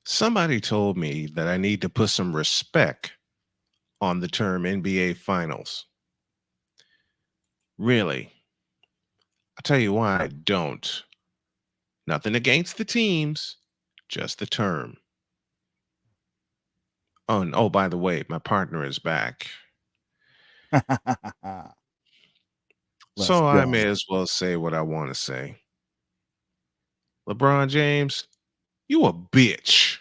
Somebody told me that I need to put some respect on the term NBA Finals. Really? I'll tell you why I don't. Nothing against the teams, just the term. Oh, and oh, by the way, my partner is back. Let's So I go. may as well say what I want to say. LeBron James, you a bitch.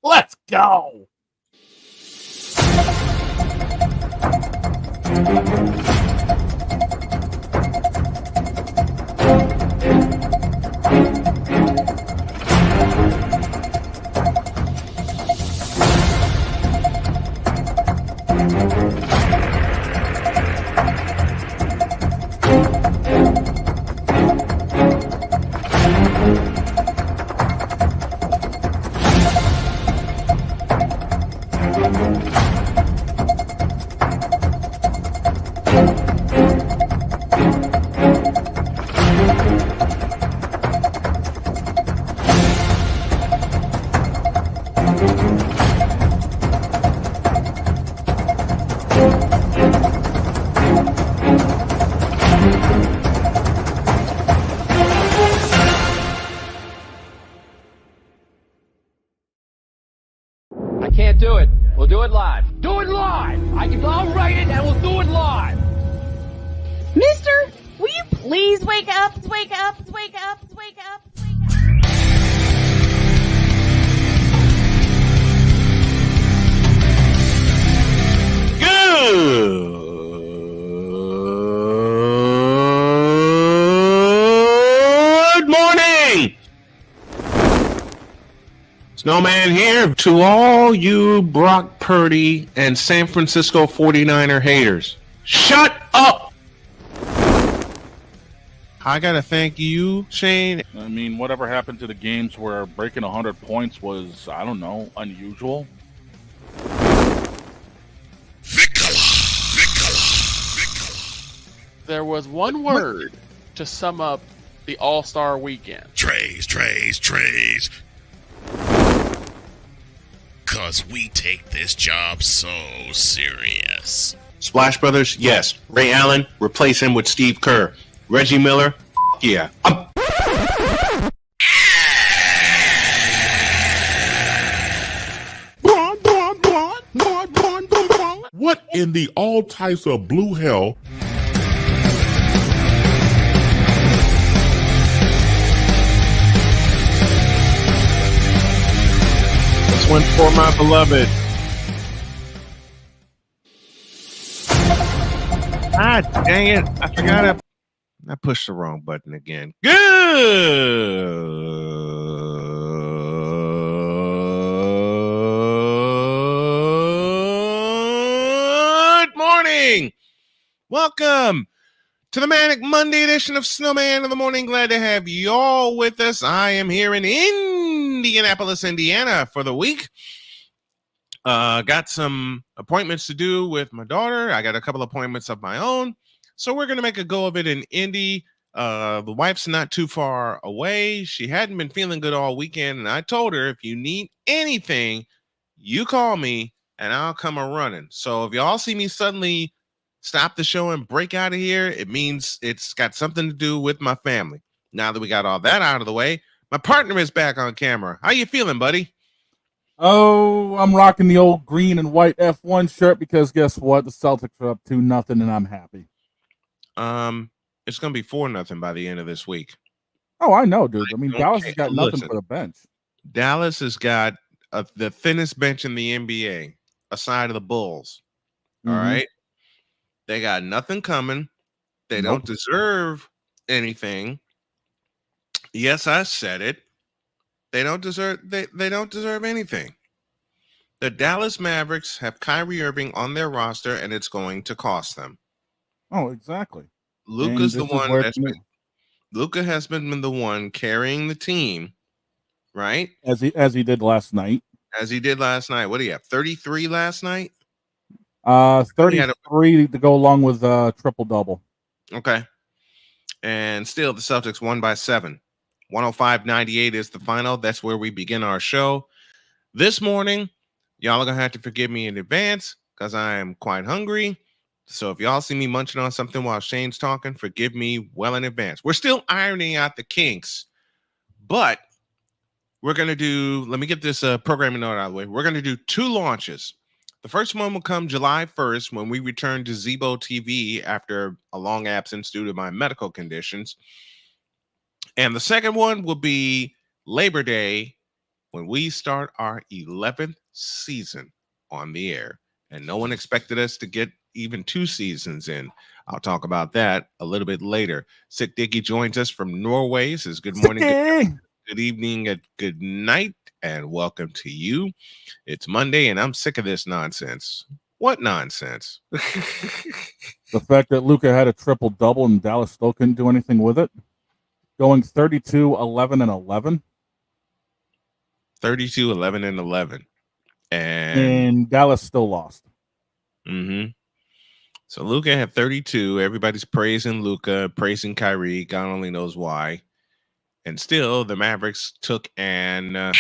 Let's go. I can't do it. We'll do it live. Do it live! I'll write it and we'll do it live! Mister, will you please wake up, wake up, wake up, wake up, wake up? Good morning. Snowman here to all you Brock Purdy and San Francisco 49er haters. Shut up! I gotta thank you, Shane. I mean, whatever happened to the games where breaking 100 points was, I don't know, unusual? There was one word to sum up the All-Star weekend. Trays. Cause we take this job so serious. Splash Brothers, yes. Ray Allen, replace him with Steve Kerr. Reggie Miller, yeah. What in the all types of blue hell? This one's for my beloved. Ah, dang it. I forgot I pushed the wrong button again. Good morning. Welcome to the Manic Monday edition of Snowman in the Morning. Glad to have y'all with us. I am here in Indianapolis, Indiana for the week. Got some appointments to do with my daughter. I got a couple appointments of my own. So we're going to make a go of it in Indy. The wife's not too far away. She hadn't been feeling good all weekend. And I told her, if you need anything, you call me and I'll come a running. So if y'all see me suddenly stop the show and break out of here, it means it's got something to do with my family. Now that we got all that out of the way, my partner is back on camera. How you feeling, buddy? Oh, I'm rocking the old green and white F1 shirt because guess what? The Celtics are up 2-0 and I'm happy. It's gonna be 4-0 by the end of this week. Oh, I know, dude. I mean, Dallas has got nothing for the bench. Dallas has got the thinnest bench in the NBA, aside of the Bulls. All right, they got nothing coming. They don't deserve anything. Yes, I said it. They don't deserve. They don't deserve anything. The Dallas Mavericks have Kyrie Irving on their roster, and it's going to cost them. Oh, exactly. Luka's the one that's been. Luka has been the one carrying the team, right? As he did last night. As he did last night. What do you have? 33 last night? 33 to go along with triple double. Okay. And still the Celtics won by 7. 105.98 is the final. That's where we begin our show. This morning, y'all are going to have to forgive me in advance because I am quite hungry. So if y'all see me munching on something while Shane's talking, forgive me well in advance. We're still ironing out the kinks, but we're going to do, let me get this programming note out of the way. We're going to do 2 launches. The first one will come July 1st when we return to Zebo TV after a long absence due to my medical conditions. And the second one will be Labor Day when we start our 11th season on the air. And no one expected us to get even 2 seasons in. I'll talk about that a little bit later. Sick Dicky joins us from Norway. Says good morning, good evening, and good night, and welcome to you. It's Monday, and I'm sick of this nonsense. What nonsense? The fact that Luka had a triple-double and Dallas still couldn't do anything with it. Going 32, 11, and 11. 32, 11, and 11. And Dallas still lost. Mm-hmm. So Luka had 32. Everybody's praising Luka, praising Kyrie. God only knows why. And still, the Mavericks took an...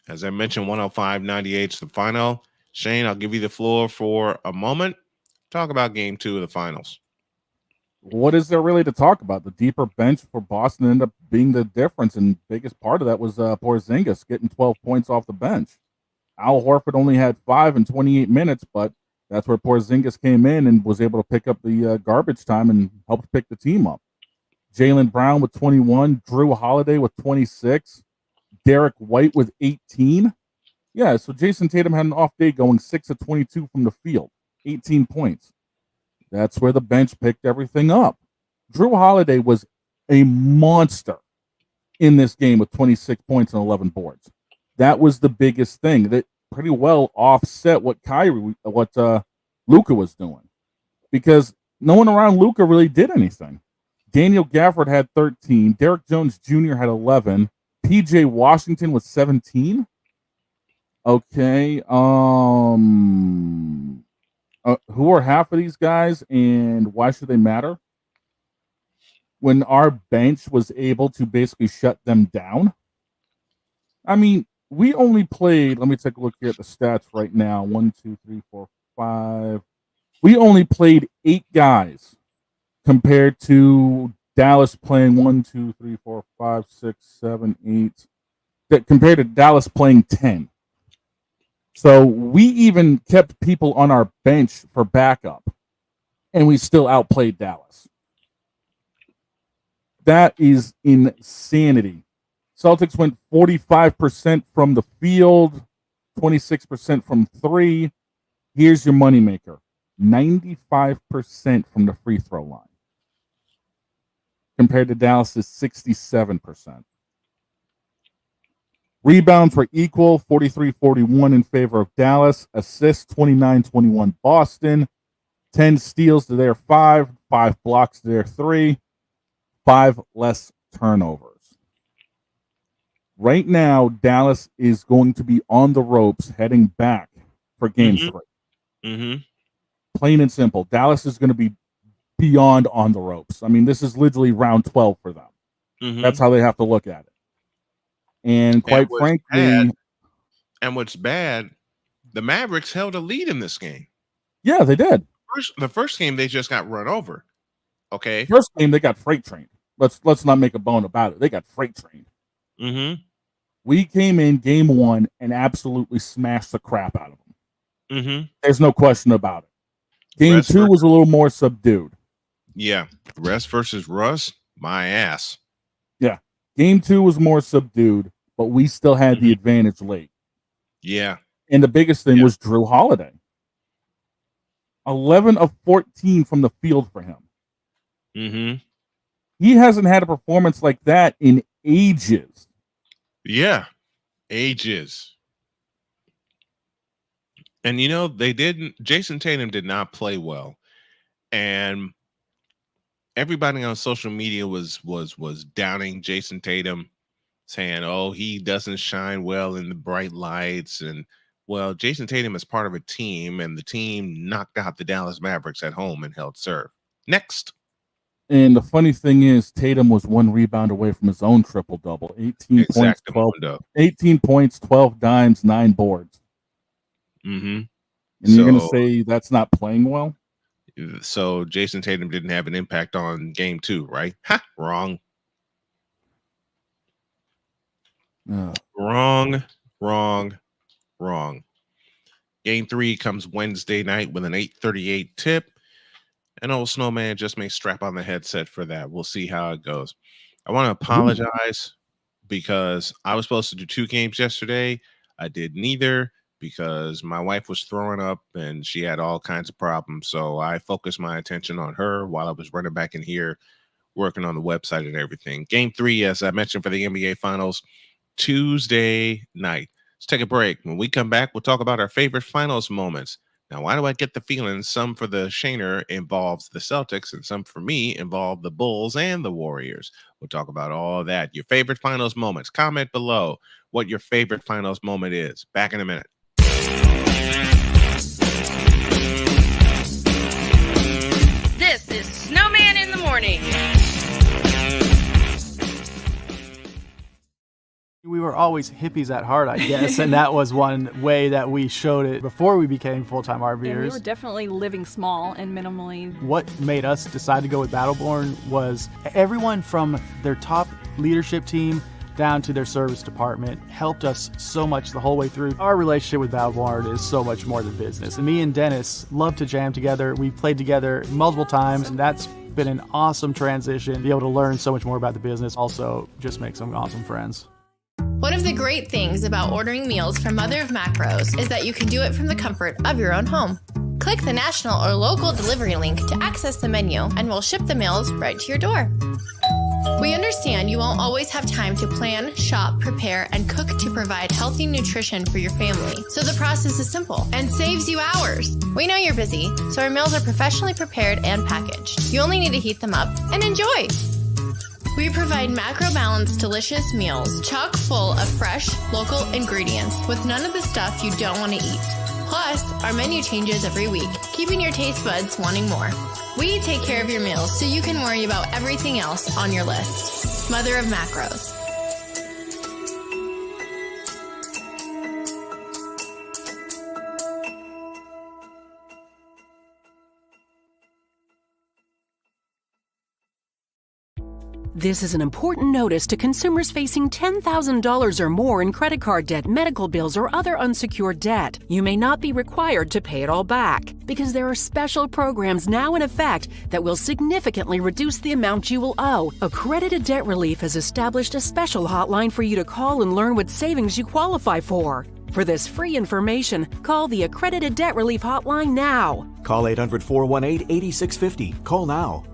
As I mentioned, 105.98 is the final. Shane, I'll give you the floor for a moment. Talk about game 2 of the finals. What is there really to talk about? The deeper bench for Boston ended up being the difference, and biggest part of that was Porzingis getting 12 points off the bench. Al Horford only had 5 in 28 minutes, but that's where Porzingis came in and was able to pick up the garbage time and helped pick the team up. Jaylen Brown with 21, Drew Holiday with 26, Derek White with 18. Yeah, so Jason Tatum had an off day going 6 of 22 from the field, 18 points. That's where the bench picked everything up. Drew Holiday was a monster in this game with 26 points and 11 boards. That was the biggest thing that pretty well offset what Luka was doing, because no one around Luka really did anything. Daniel Gafford had 13. Derek Jones Jr. had 11. PJ Washington was 17. Okay. Who are half of these guys, and why should they matter? When our bench was able to basically shut them down. I mean, we only played, let me take a look here at the stats right now. 1, 2, 3, 4, 5. We only played 8 guys compared to Dallas playing 1, 2, 3, 4, 5, 6, 7, 8. That compared to Dallas playing 10. So we even kept people on our bench for backup, and we still outplayed Dallas. That is insanity. Celtics went 45% from the field, 26% from 3. Here's your moneymaker, 95% from the free throw line, compared to Dallas's 67%. Rebounds were equal, 43-41 in favor of Dallas. Assists, 29-21 Boston. 10 steals to their 5. 5 blocks to their 3. 5 less turnovers. Right now, Dallas is going to be on the ropes heading back for game 3. Mm-hmm. Plain and simple. Dallas is going to be beyond on the ropes. I mean, this is literally round 12 for them. Mm-hmm. That's how they have to look at it. And quite frankly, what's bad, the Mavericks held a lead in this game. Yeah, they did. The first game, they just got run over. Okay. First game, they got freight trained. Let's not make a bone about it. They got freight trained. Mm-hmm. We came in game 1 and absolutely smashed the crap out of them. Mm-hmm. There's no question about it. Game 2 was a little more subdued. Yeah. Russ versus Russ, my ass. Yeah. Game 2 was more subdued, but we still had the advantage late. Yeah. And the biggest thing was Drew Holiday. 11 of 14 from the field for him. Mm-hmm. He hasn't had a performance like that in ages. Yeah. Ages. And Jason Tatum did not play well. And everybody on social media was downing Jason Tatum, saying, oh, he doesn't shine well in the bright lights. And, well, Jason Tatum is part of a team, and the team knocked out the Dallas Mavericks at home and held serve. Next. And the funny thing is, Tatum was 1 rebound away from his own triple-double. 18 points, 12 dimes, 9 boards. Mm-hmm. And you're going to say that's not playing well? So Jason Tatum didn't have an impact on game 2, right? Ha! Wrong. Wrong. Game 3 comes Wednesday night with an 8:38 tip. And old Snowman just may strap on the headset for that. We'll see how it goes. I want to apologize because I was supposed to do 2 games yesterday. I did neither because my wife was throwing up and she had all kinds of problems. So I focused my attention on her while I was running back in here, working on the website and everything. Game 3, as I mentioned, for the NBA Finals, Tuesday night. Let's take a break. When we come back, we'll talk about our favorite finals moments. Now, why do I get the feeling some for the Shaner involves the Celtics and some for me involve the Bulls and the Warriors? We'll talk about all that. Your favorite finals moments. Comment below what your favorite finals moment is. Back in a minute. This is Snowman in the Morning. We were always hippies at heart, I guess, and that was one way that we showed it before we became full-time RVers. And we were definitely living small and minimally. What made us decide to go with Battleborn was everyone from their top leadership team down to their service department helped us so much the whole way through. Our relationship with Battleborn is so much more than business. And me and Dennis love to jam together. We played together multiple times, and that's been an awesome transition. Be able to learn so much more about the business. Also, just make some awesome friends. One of the great things about ordering meals from Mother of Macros is that you can do it from the comfort of your own home. Click the national or local delivery link to access the menu, and we'll ship the meals right to your door. We understand you won't always have time to plan, shop, prepare, and cook to provide healthy nutrition for your family, so the process is simple and saves you hours. We know you're busy, so our meals are professionally prepared and packaged. You only need to heat them up and enjoy. We provide macro-balanced, delicious meals, chock full of fresh, local ingredients with none of the stuff you don't want to eat. Plus, our menu changes every week, keeping your taste buds wanting more. We take care of your meals so you can worry about everything else on your list. Mother of Macros. This is an important notice to consumers facing $10,000 or more in credit card debt, medical bills, or other unsecured debt. You may not be required to pay it all back because there are special programs now in effect that will significantly reduce the amount you will owe. Accredited Debt Relief has established a special hotline for you to call and learn what savings you qualify for. For this free information, call the Accredited Debt Relief Hotline now. Call 800-418-8650. Call now.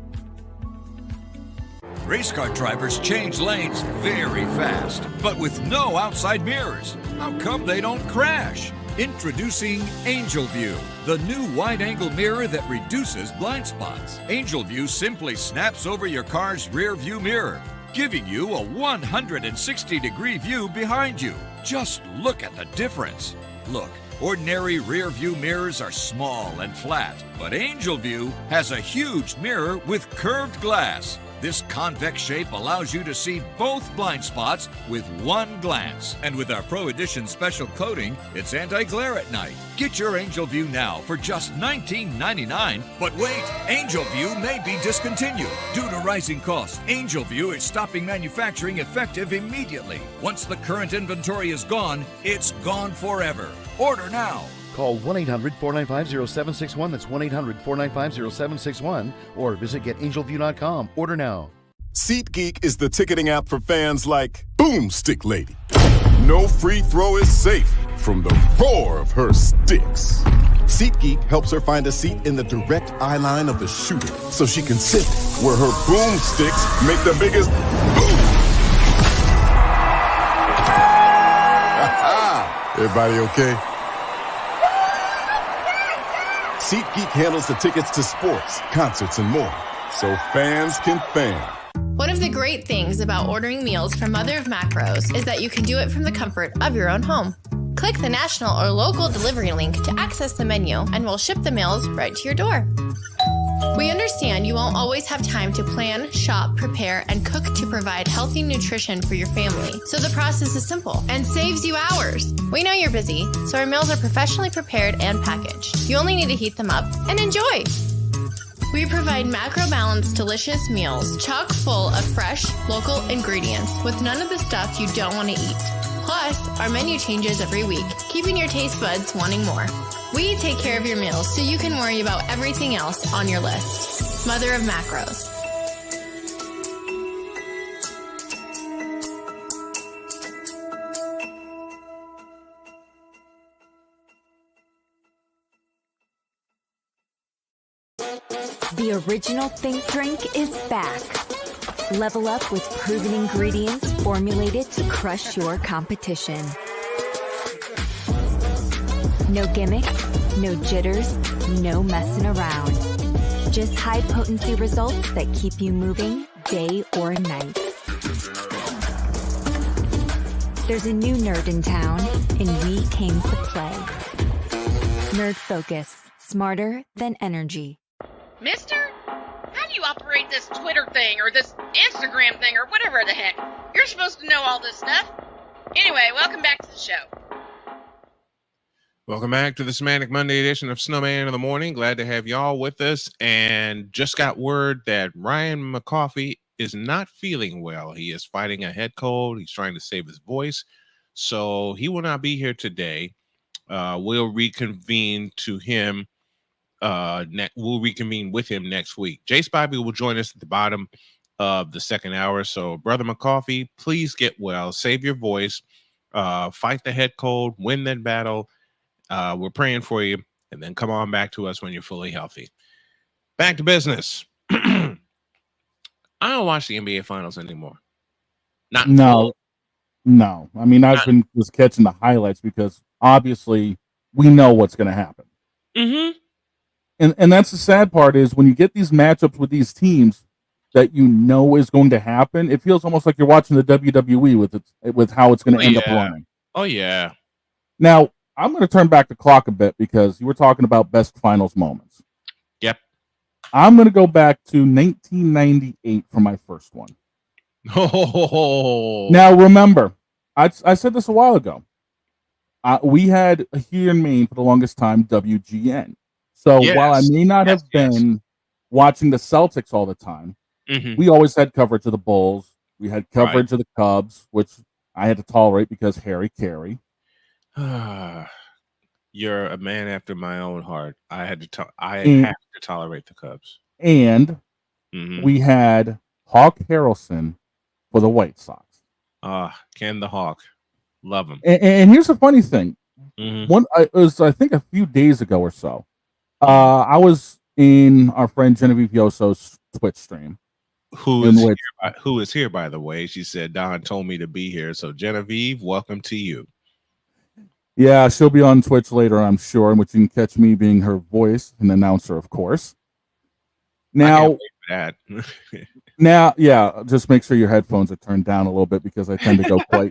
Race car drivers change lanes very fast, but with no outside mirrors. How come they don't crash? Introducing Angel View, the new wide-angle mirror that reduces blind spots. Angel View simply snaps over your car's rear view mirror, giving you a 160-degree view behind you. Just look at the difference. Look, ordinary rear view mirrors are small and flat, but Angel View has a huge mirror with curved glass. This convex shape allows you to see both blind spots with one glance. And with our Pro Edition special coating, it's anti-glare at night. Get your Angel View now for just $19.99. But wait, Angel View may be discontinued. Due to rising costs, Angel View is stopping manufacturing effective immediately. Once the current inventory is gone, it's gone forever. Order now. Call 1-800-495-0761. That's 1-800-495-0761. Or visit getangelview.com. Order now. SeatGeek is the ticketing app for fans like Boomstick Lady. No free throw is safe from the roar of her sticks. SeatGeek helps her find a seat in the direct eye line of the shooter so she can sit where her boomsticks make the biggest boom. Everybody okay? SeatGeek handles the tickets to sports, concerts, and more, so fans can fan. One of the great things about ordering meals from Mother of Macros is that you can do it from the comfort of your own home. Click the national or local delivery link to access the menu, and we'll ship the meals right to your door. We understand you won't always have time to plan, shop, prepare, and cook to provide healthy nutrition for your family, so the process is simple and saves you hours. We know you're busy, so our meals are professionally prepared and packaged. You only need to heat them up and enjoy. We provide macro-balanced, delicious meals chock full of fresh, local ingredients with none of the stuff you don't want to eat. Plus, our menu changes every week, keeping your taste buds wanting more. We take care of your meals so you can worry about everything else on your list. Mother of Macros. The original Think Drink is back. Level up with proven ingredients formulated to crush your competition. No gimmicks, no jitters, no messing around. Just high-potency results that keep you moving day or night. There's a new nerd in town, and we came to play. Nerd Focus, smarter than energy. Mister, how do you operate this Twitter thing or this Instagram thing or whatever the heck? You're supposed to know all this stuff. Anyway, welcome back to the show. Welcome back to the Semantic Monday edition of Snowman in the Morning. Glad to have y'all with us. And just got word that Ryan McCoffey is not feeling well. He is fighting a head cold. He's trying to save his voice. So he will not be here today. We'll reconvene to him. We'll reconvene with him next week. Jace Bobby will join us at the bottom of the second hour. So, Brother McCoffey, please get well. Save your voice. Fight the head cold. Win that battle. We're praying for you. And then come on back to us when you're fully healthy. Back to business. I don't watch the NBA Finals anymore. No. I mean, I've been just catching the highlights because obviously we know what's going to happen. Mm-hmm. And that's the sad part is when you get these matchups with these teams that you know is going to happen, it feels almost like you're watching the WWE with how it's going to end up running. Oh, yeah. Now, I'm going to turn back the clock a bit because you were talking about best finals moments. Yep. I'm going to go back to 1998 for my first one. Oh. Now, remember, I said this a while ago. We had here in Maine for the longest time WGN. So while I may not have been watching the Celtics all the time, we always had coverage of the Bulls. We had coverage of the Cubs, which I had to tolerate because Harry Carey. You're a man after my own heart. I have to tolerate the Cubs. And we had Hawk Harrelson for the White Sox. Ken the Hawk. Love him. And here's the funny thing. It was, I think, a few days ago or so. I was in our friend Genevieve Yoso's Twitch stream. Who is here, by the way? She said, Don told me to be here. So, Genevieve, welcome to you. Yeah, she'll be on Twitch later, I'm sure, in which you can catch me being her voice, an announcer, of course. Now, I can't wait for that. Yeah, just make sure your headphones are turned down a little bit because I tend to go quite,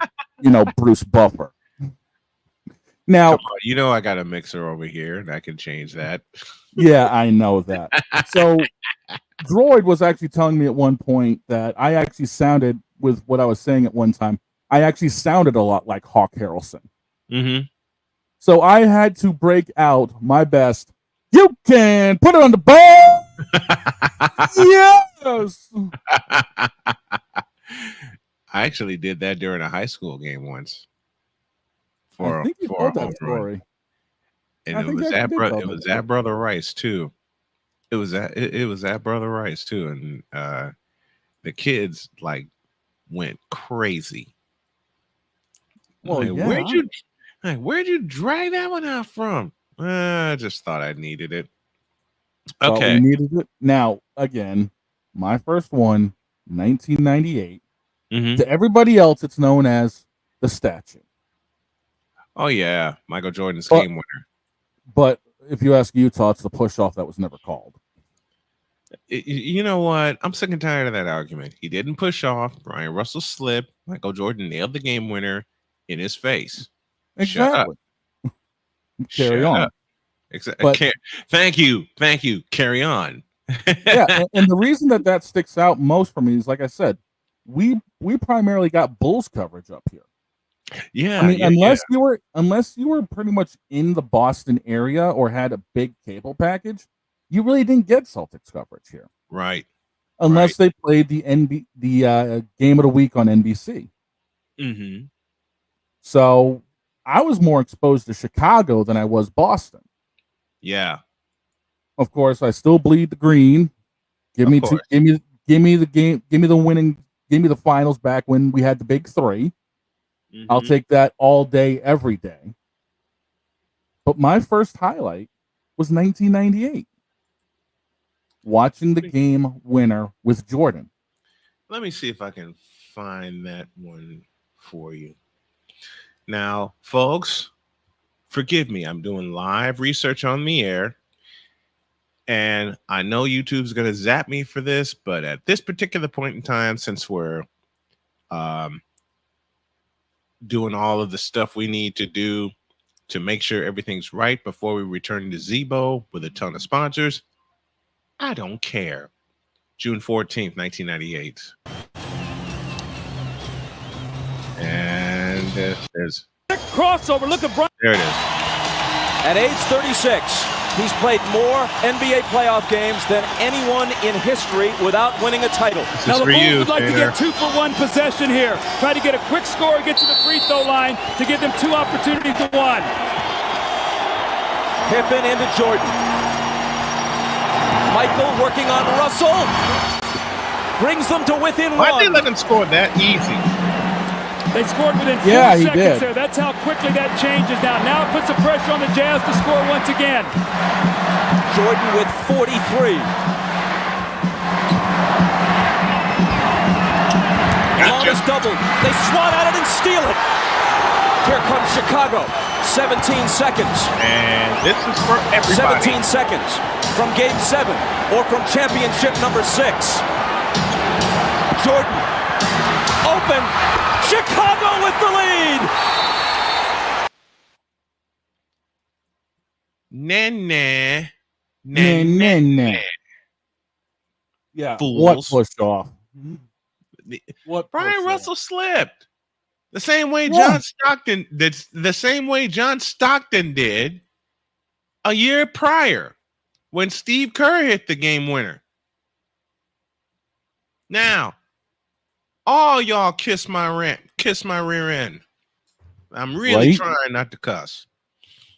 Bruce Buffer. Now, I got a mixer over here, and I can change that. Yeah, I know that. So, Droid was actually telling me at one point that I actually sounded, with what I was saying at one time, I actually sounded a lot like Hawk Harrelson. Mm-hmm. So I had to break out my best. You can put it on the ball. Yes. I actually did that during a high school game once. I think you told that story. And it was at Brother Rice too. It was at Brother Rice too, and the kids went crazy. Well, where'd you drag that one out from? I just thought I needed it. Okay, we needed it. Now again, my first one, 1998. To everybody else, it's known as the statue. Oh yeah, Michael Jordan's game winner. But if you ask Utah, it's the push off that was never called. You know what? I'm sick and tired of that argument. He didn't push off. Brian Russell slipped. Michael Jordan nailed the game winner in his face. Exactly. Carry Shut on. up. But- Thank you. Carry on. Yeah, and the reason that sticks out most for me is, like I said, we primarily got Bulls coverage up here. Yeah, I mean, unless you were pretty much in the Boston area or had a big cable package, you really didn't get Celtics coverage here. Right. Unless they played the game of the week on NBC. Mm-hmm. So I was more exposed to Chicago than I was Boston. Yeah. Of course, I still bleed the green. Give me the game. Give me the winning. Give me the finals back when we had the big three. Mm-hmm. I'll take that all day, every day. But my first highlight was 1998. Watching the game winner with Jordan. Let me see if I can find that one for you. Now, folks, forgive me. I'm doing live research on the air. And I know YouTube's going to zap me for this, but at this particular point in time, since we're doing all of the stuff we need to do to make sure everything's right before we return to Zebo with a ton of sponsors, I don't care. June 14th, 1998. And there's crossover. Look at Brian. There it is. At age 36, he's played more NBA playoff games than anyone in history without winning a title. Now the Bulls would like to get 2-for-1 possession here. Try to get a quick score, get to the free throw line to give them 2 opportunities to 1. Pippen into Jordan. Michael working on Russell. Brings them to within 1. Why'd they let him score that easy? They scored within 4 seconds there. That's how quickly that changes now. Now it puts the pressure on the Jazz to score once again. Jordan with 43. Longest double. They swat at it and steal it. Here comes Chicago. 17 seconds. And this is for everybody. 17 seconds from game 7 or from championship number 6. Jordan. Open. Chicago with the lead. Nah. Yeah. Fools. What pushed off? What Brian Russell slipped. The same way John Stockton did a year prior when Steve Kerr hit the game winner. Now, all y'all kiss my rear end. I'm really trying not to cuss.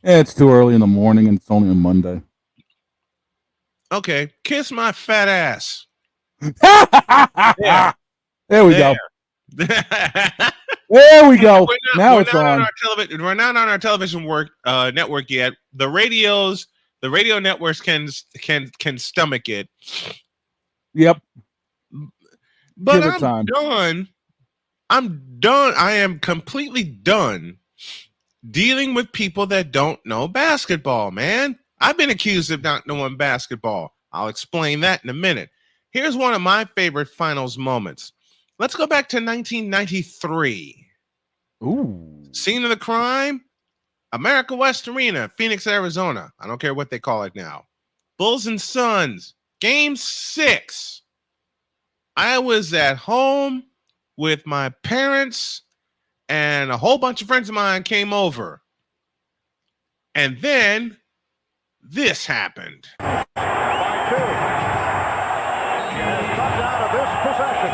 Yeah, it's too early in the morning and it's only a Monday. Okay, kiss my fat ass. Yeah. There we go. There we go. Now it's on. We're not on our television network yet. The radio networks can stomach it. Yep. But I'm done. I'm done. I am completely done dealing with people that don't know basketball, man. I've been accused of not knowing basketball. I'll explain that in a minute. Here's one of my favorite finals moments. Let's go back to 1993. Ooh. Scene of the crime, America West Arena, Phoenix, Arizona. I don't care what they call it now. Bulls and Suns, Game 6. I was at home with my parents, and a whole bunch of friends of mine came over. And then this happened. By 2. And comes out of this possession.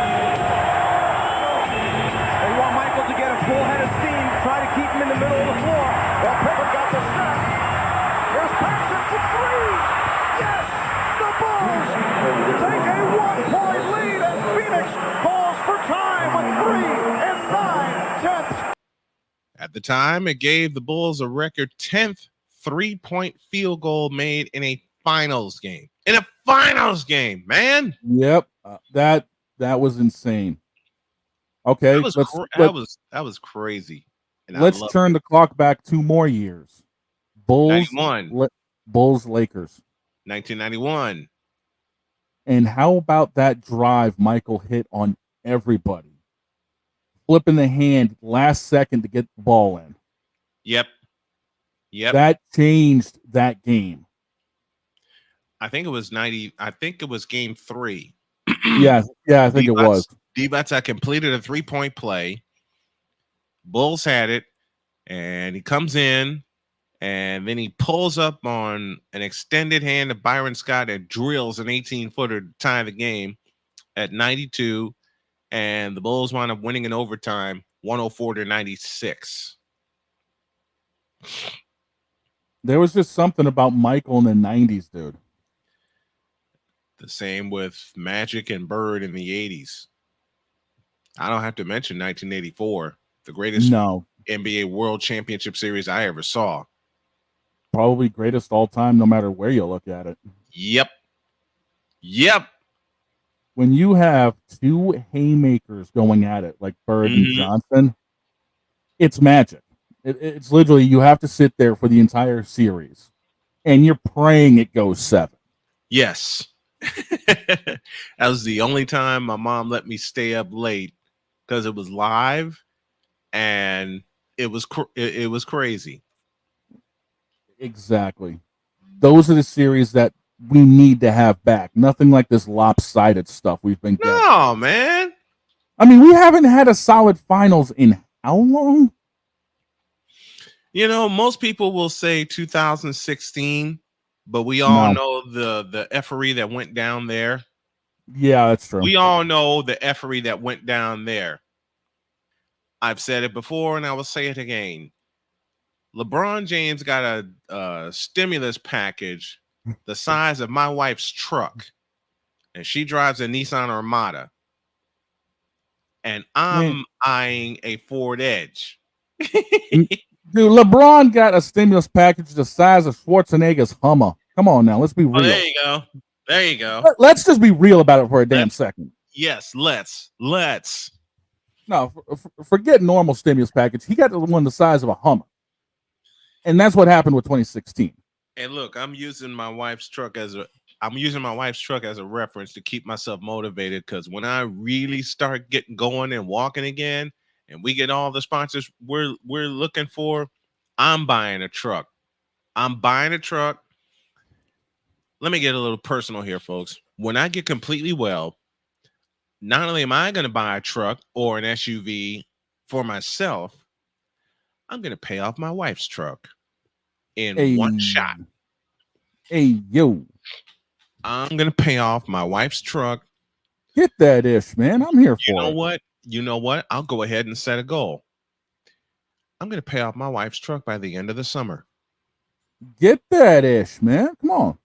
They want Michael to get a full head of steam, try to keep him in the middle of the floor. Well, Pippen got the step. Here's Paxson for 3. Yes! The Bulls take a 1-point lead, and Phoenix calls for time with 3 and 9/10. At the time, it gave the Bulls a record 10th 3-point field goal made in a finals game. In a finals game, man. Yep. That was insane. Okay, that was crazy. And let's turn the clock back 2 more years. Bulls 91. Bulls Lakers. 1991. And how about that drive Michael hit on everybody? Flipping the hand last second to get the ball in. Yep. That changed that game. I think it was 90. I think it was game 3. Yeah, I think it was. D-Bats had completed a 3-point play. Bulls had it, and he comes in, and then he pulls up on an extended hand of Byron Scott and drills an 18-footer to tie the game at 92, and the Bulls wound up winning in overtime, 104-96. There was just something about Michael in the 90s, dude. The same with Magic and Bird in the 80s. I don't have to mention 1984, the greatest NBA World Championship Series I ever saw. Probably greatest all time, no matter where you look at it. Yep. When you have two haymakers going at it, like Bird and Johnson, it's magic. It's literally, you have to sit there for the entire series, and you're praying it goes 7. Yes. That was the only time my mom let me stay up late because it was live, and it was crazy. Exactly. Those are the series that we need to have back. Nothing like this lopsided stuff we've been getting. No, man. I mean, we haven't had a solid finals in how long? You know, most people will say 2016, but we all know the effery that went down there. Yeah, that's true. We all know the effery that went down there. I've said it before, and I will say it again. LeBron James got a stimulus package the size of my wife's truck, and she drives a Nissan Armada, and I'm eyeing a Ford Edge. Dude, LeBron got a stimulus package the size of Schwarzenegger's Hummer. Come on now, let's be real. Oh, there you go. Let's just be real about it for a damn second. Yes, let's. No, forget normal stimulus package. He got the one the size of a Hummer. And that's what happened with 2016. And look, I'm using my wife's truck as a reference to keep myself motivated, because when I really start getting going and walking again, and we get all the sponsors we're looking for, I'm buying a truck. Let me get a little personal here, folks. When I get completely well, not only am I going to buy a truck or an SUV for myself, I'm going to pay off my wife's truck in one shot. Hey, yo. I'm going to pay off my wife's truck. Get that ish, man. I'm here for it. You know what? I'll go ahead and set a goal. I'm going to pay off my wife's truck by the end of the summer. Get that ish, man. Come on.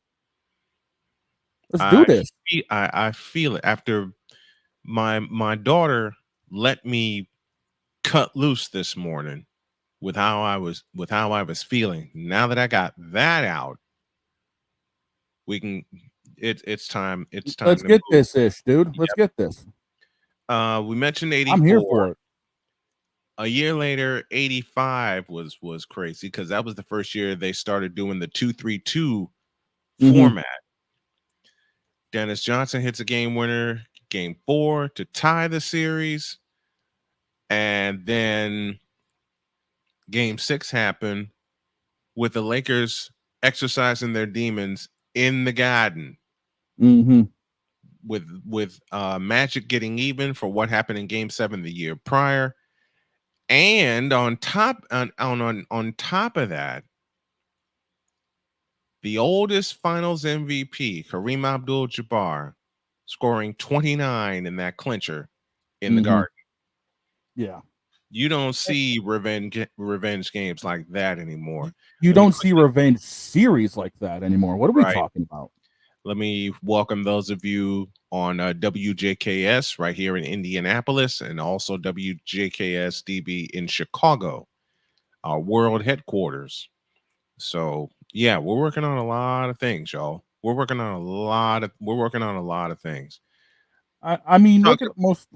Let's do this. I feel it. After my daughter let me cut loose this morning with how I was feeling. Now that I got that out, it's time. Let's get this ish, dude. Let's get this. We mentioned 84. I'm here for it. A year later, 85 was crazy, because that was the first year they started doing the 2-3-2 format. Dennis Johnson hits a game winner, game 4 to tie the series. And then game 6 happened with the Lakers exercising their demons in the Garden. With Magic getting even for what happened in game 7 the year prior. And on top of that, the oldest finals MVP, Kareem Abdul-Jabbar, scoring 29 in that clincher in the Garden. Yeah. You don't see revenge games like that anymore. You don't see revenge series like that anymore. What are we talking about? Let me welcome those of you on WJKS right here in Indianapolis, and also WJKS DB in Chicago, our world headquarters. So yeah, we're working on a lot of things, y'all. We're working on a lot of things. I mean, look at most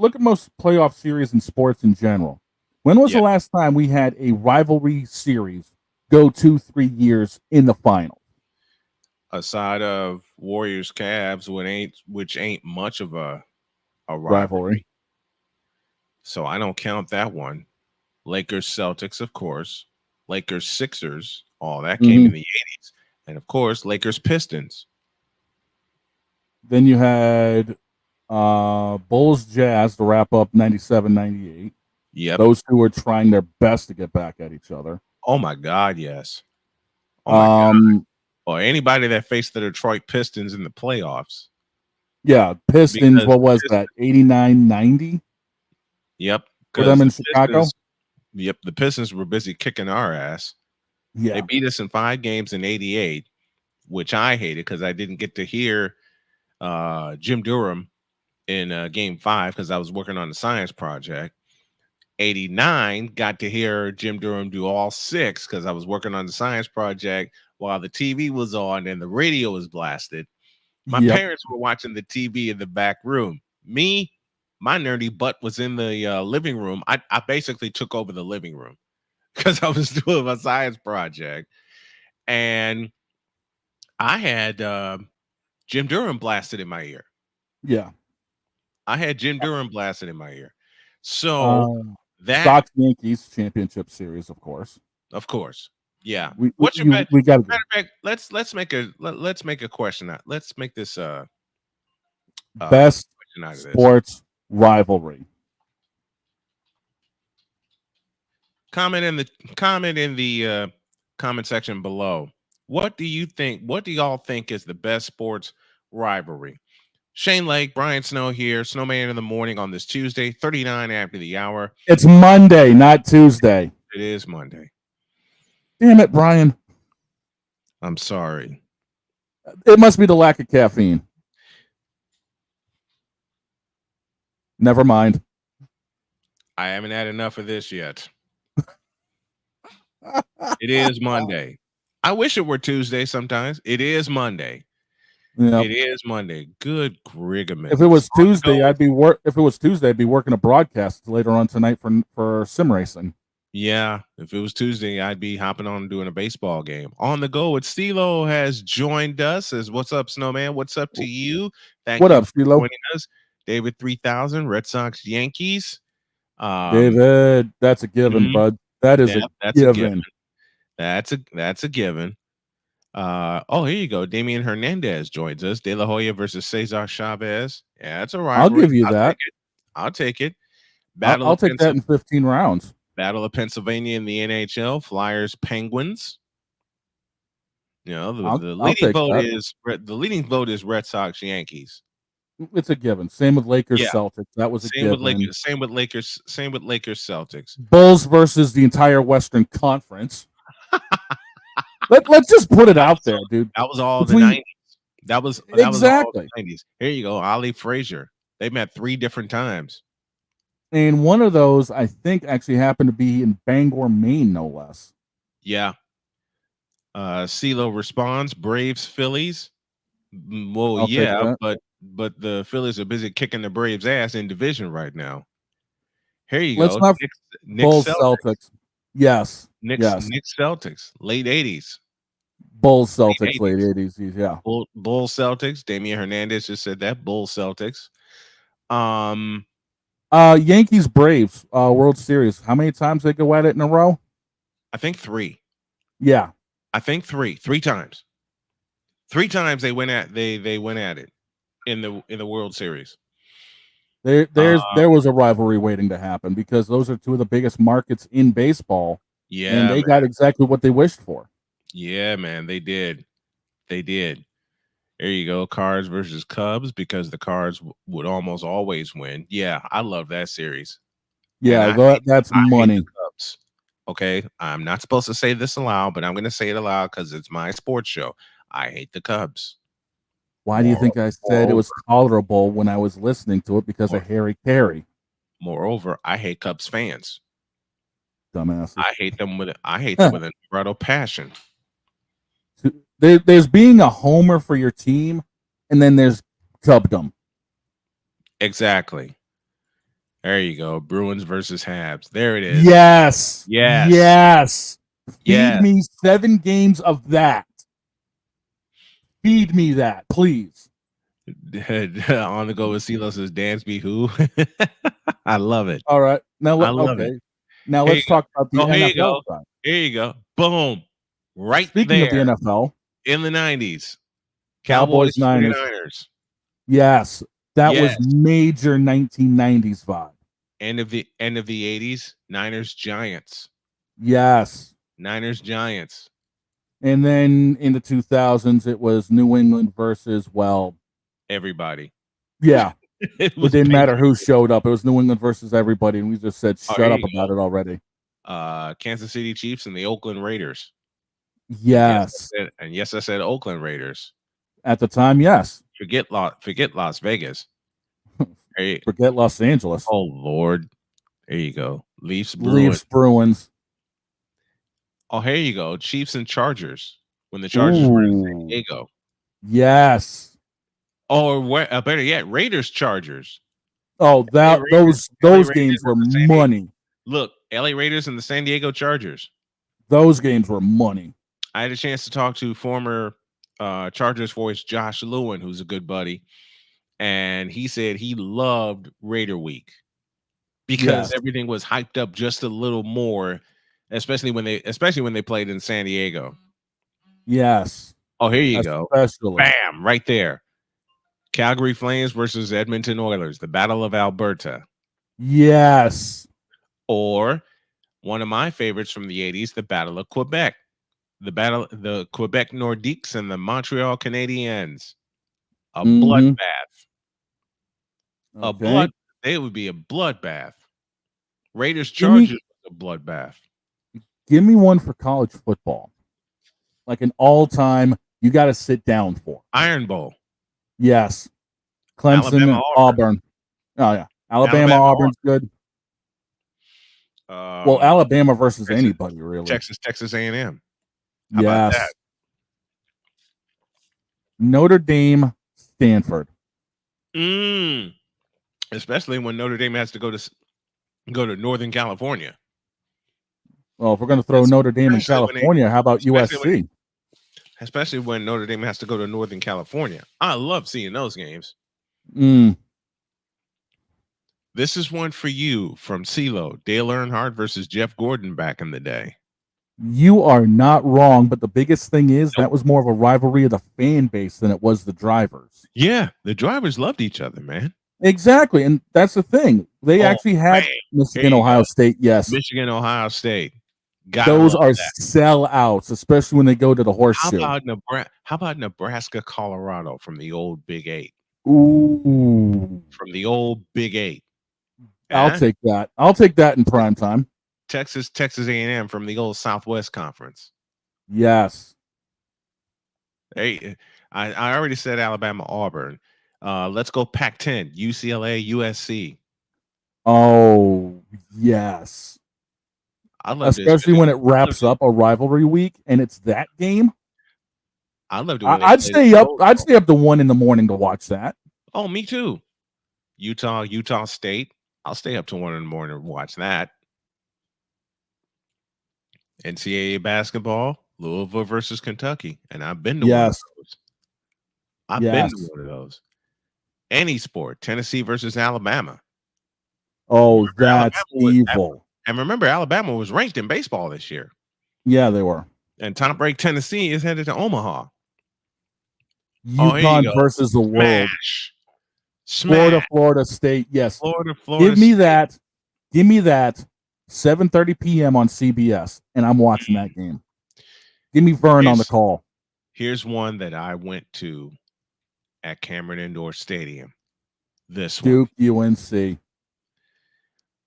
playoff series in sports in general. When was the last time we had a rivalry series go 2-3 years in the final? aside of Warriors Cavs, which ain't much of a Rivalry. So I don't count that one. Lakers Celtics, of course. Lakers Sixers, all that came in the 80s. And of course, Lakers Pistons. Then you had Bulls Jazz to wrap up 97-98. Yep. Those two were trying their best to get back at each other. Oh my God, yes. Oh my God. Or anybody that faced the Detroit Pistons in the playoffs. Yeah, Pistons, Because what was that? 89-90? Yep. For them in Chicago? Yep, the Pistons were busy kicking our ass. Yeah. They beat us in 5 games in 88, which I hated because I didn't get to hear Jim Durham in Game 5 because I was working on the science project. 89 got to hear Jim Durham do all 6 because I was working on the science project while the TV was on and the radio was blasted. My parents were watching the TV in the back room. Me, my nerdy butt was in the living room. I basically took over the living room because I was doing my science project. And I had Jim Durham blasted in my ear. Yeah. I had Jim Durham blasted in my ear. So that Sox Yankees championship series, of course. Of course. Yeah. What's your bet? We got let's make a question out. Let's make this best sports rivalry. Comment in the comment section below. What do y'all think is the best sports rivalry? Shane Lake, Brian Snow here, Snowman in the morning on this Tuesday, 39 after the hour. It's Monday, not Tuesday. It is Monday. Damn it, Brian. I'm sorry. It must be the lack of caffeine. Never mind. I haven't had enough of this yet. It is Monday. I wish it were Tuesday sometimes. It is Monday. Yep. It is Monday. Good grigament. If it was Tuesday, I'd be working a broadcast later on tonight for sim racing. Yeah, if it was Tuesday, I'd be hopping on and doing a baseball game. On the go with Stilo has joined us. Says, "What's up, Snowman? What's up to you? Thank what you up, for Stilo? joining us." David 3000, Red Sox, Yankees. David, that's a given, bud. That is that's a a given. That's a given. Oh, here you go. Damian Hernandez joins us. De La Hoya versus Cesar Chavez. Yeah, that's a rivalry. I'll give you that. I'll take it. I'll take that in 15 rounds. Battle of Pennsylvania in the NHL. Flyers, Penguins. You know, the leading vote is Red Sox, Yankees. It's a given. Same with Lakers, Celtics. That was a given. Same with Lakers, Celtics. Bulls versus the entire Western Conference. Let's just put it out there, dude. That was all the 90s. That was all exactly the 90s. Here you go. Ali Frazier. They met 3 different times. And one of those, I think, actually happened to be in Bangor, Maine, no less. Yeah. CeeLo responds, Braves, Phillies. Well, I'll yeah, but the Phillies are busy kicking the Braves' ass in division right now. Here you Let's go. not Knicks Bulls, Celtics. Celtics. Yes. Knicks Celtics, late 80s. Bulls, Celtics, late 80s. Yeah. Bulls, Celtics. Damian Hernandez just said that. Bulls, Celtics. Yankees, Braves, World Series. How many times they go at it in a row? I think 3. Yeah. I think 3. 3 times. 3 times they went at it in the World Series. There was a rivalry waiting to happen because those are 2 of the biggest markets in baseball. Yeah, and they got exactly what they wished for. Yeah, man, they did. There you go. Cards versus Cubs because the Cards would almost always win. Yeah, I love that series. Yeah, that's money. I hate the Cubs. Okay, I'm not supposed to say this aloud, but I'm going to say it aloud because it's my sports show. I hate the Cubs. Why do you think I said it was tolerable when I was listening to it? Because of Harry Carey. Moreover, I hate Cubs fans. Dumbasses. I hate them with an unbridled passion. There's being a homer for your team, and then there's Cubdom. Exactly. There you go. Bruins versus Habs. There it is. Yes. Yes. Feed me 7 games of that. Feed me that, please. On the go with Silos' Dansby who? I love it. All right. Now, I love okay. it. Now Here let's you go. talk about the Here you NFL go. side. Here you go. Boom. Right Speaking there. of the NFL, in the 90s. Cowboys, 49ers. Yes. That was Yes. major 1990s vibe. End of the 80s, Niners Giants. Yes. Niners Giants. And then in the 2000s, it was New England versus, well, everybody. Yeah. It It didn't matter who showed up. It was New England versus everybody, and we just said, Oh, shut here up you about it already. Kansas City Chiefs and the Oakland Raiders. Yes. Yes, I said Oakland Raiders. At the time, yes. Forget Las Vegas. Forget Los Angeles. Oh, Lord. There you go. Leafs Bruins. Oh, here you go. Chiefs and Chargers. When the Chargers were in San Diego. Yes. Or better yet, Raiders Chargers. Oh, those games were money. Look, LA Raiders and the San Diego Chargers. Those games were money. I had a chance to talk to former Chargers voice Josh Lewin, who's a good buddy, and he said he loved Raider Week because everything was hyped up just a little more, especially when they played in San Diego. Yes. Oh, here you go. Especially. Bam, right there. Calgary Flames versus Edmonton Oilers, the Battle of Alberta. Yes. Or one of my favorites from the 80s, the Battle of Quebec. The Quebec Nordiques and the Montreal Canadiens. A bloodbath. It would be a bloodbath. Raiders Chargers was a bloodbath. Give me one for college football. Like an all-time, you got to sit down for. Iron Bowl. Yes. Clemson and Auburn. Oh, yeah. Alabama Auburn's good. Well, Alabama versus anybody, really. Texas A&M. How about that? Notre Dame, Stanford. Especially when Notre Dame has to go to Northern California. Well, if we're going to throw Notre Dame in California, how about USC? Especially when Notre Dame has to go to Northern California. I love seeing those games. This is one for you from CeeLo. Dale Earnhardt versus Jeff Gordon back in the day. You are not wrong, but the biggest thing is that was more of a rivalry of the fan base than it was the drivers. Yeah, the drivers loved each other, man. Exactly, and that's the thing. They actually had Michigan, Ohio State, yes. Michigan, Ohio State. Those are sellouts, especially when they go to the horseshoe. How about Nebraska, Colorado from the old Big 8? Ooh. From the old Big 8. I'll take that. I'll take that in prime time. Texas A&M from the old Southwest Conference. Yes. Hey, I already said Alabama, Auburn. Let's go Pac-10, UCLA, USC. Oh, yes. Especially when it wraps up a rivalry week and it's that game. I love it. I'd stay up. I'd stay up to 1 a.m. to watch that. Oh, me too. Utah State. I'll stay up to 1 a.m. to watch that. NCAA basketball, Louisville versus Kentucky, and I've been to one of those. I've been to one of those. Any sport, Tennessee versus Alabama. Oh, that's evil. And remember, Alabama was ranked in baseball this year. Yeah, they were. And Top Break Tennessee is headed to Omaha. UConn versus the world. Smash. Florida State. Yes. Florida Give me that. Give me that. 7:30 p.m. on CBS, and I'm watching that game. Give me Vern on the call. Here's one that I went to at Cameron Indoor Stadium. Duke UNC.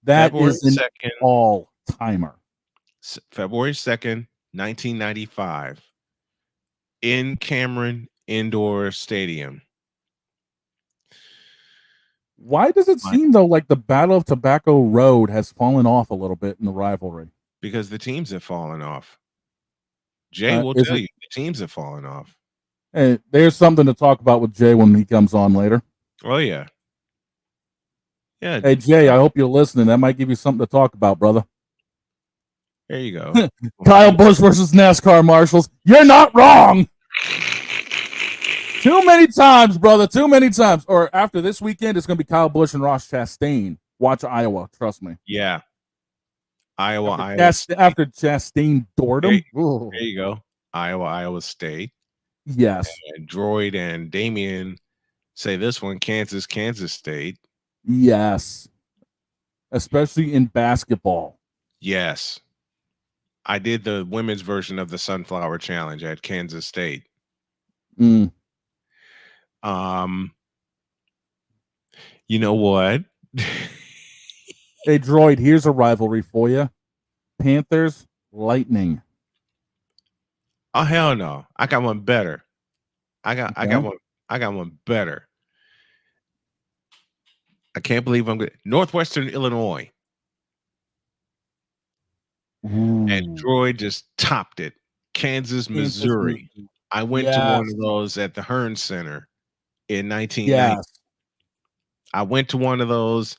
That February is an 2nd, all-timer. February 2nd, 1995, in Cameron Indoor Stadium. Why does it seem, though, like the Battle of Tobacco Road has fallen off a little bit in the rivalry? Because the teams have fallen off. Jay will tell you, the teams have fallen off. Hey, there's something to talk about with Jay when he comes on later. Oh, yeah. Yeah. Hey, Jay, I hope you're listening. That might give you something to talk about, brother. There you go. Kyle Busch versus NASCAR marshals. You're not wrong. Too many times, brother. Too many times. Or after this weekend, it's going to be Kyle Busch and Ross Chastain. Watch Iowa. Trust me. Yeah. Iowa. After Chastain doored him. There you go. Iowa State. Yes. And Droid and Damien say this one, Kansas State. Yes. Especially in basketball. Yes. I did the women's version of the Sunflower Challenge at Kansas State. Mm. You know what? Hey, Droid, here's a rivalry for you. Panthers, Lightning. Oh, hell no. I got one better. I got one better. I can't believe I'm good. Northwestern Illinois. Ooh. And Droid just topped it. Kansas, Missouri. I went to one of those at the Hearn Center in 1990. Yes. I went to one of those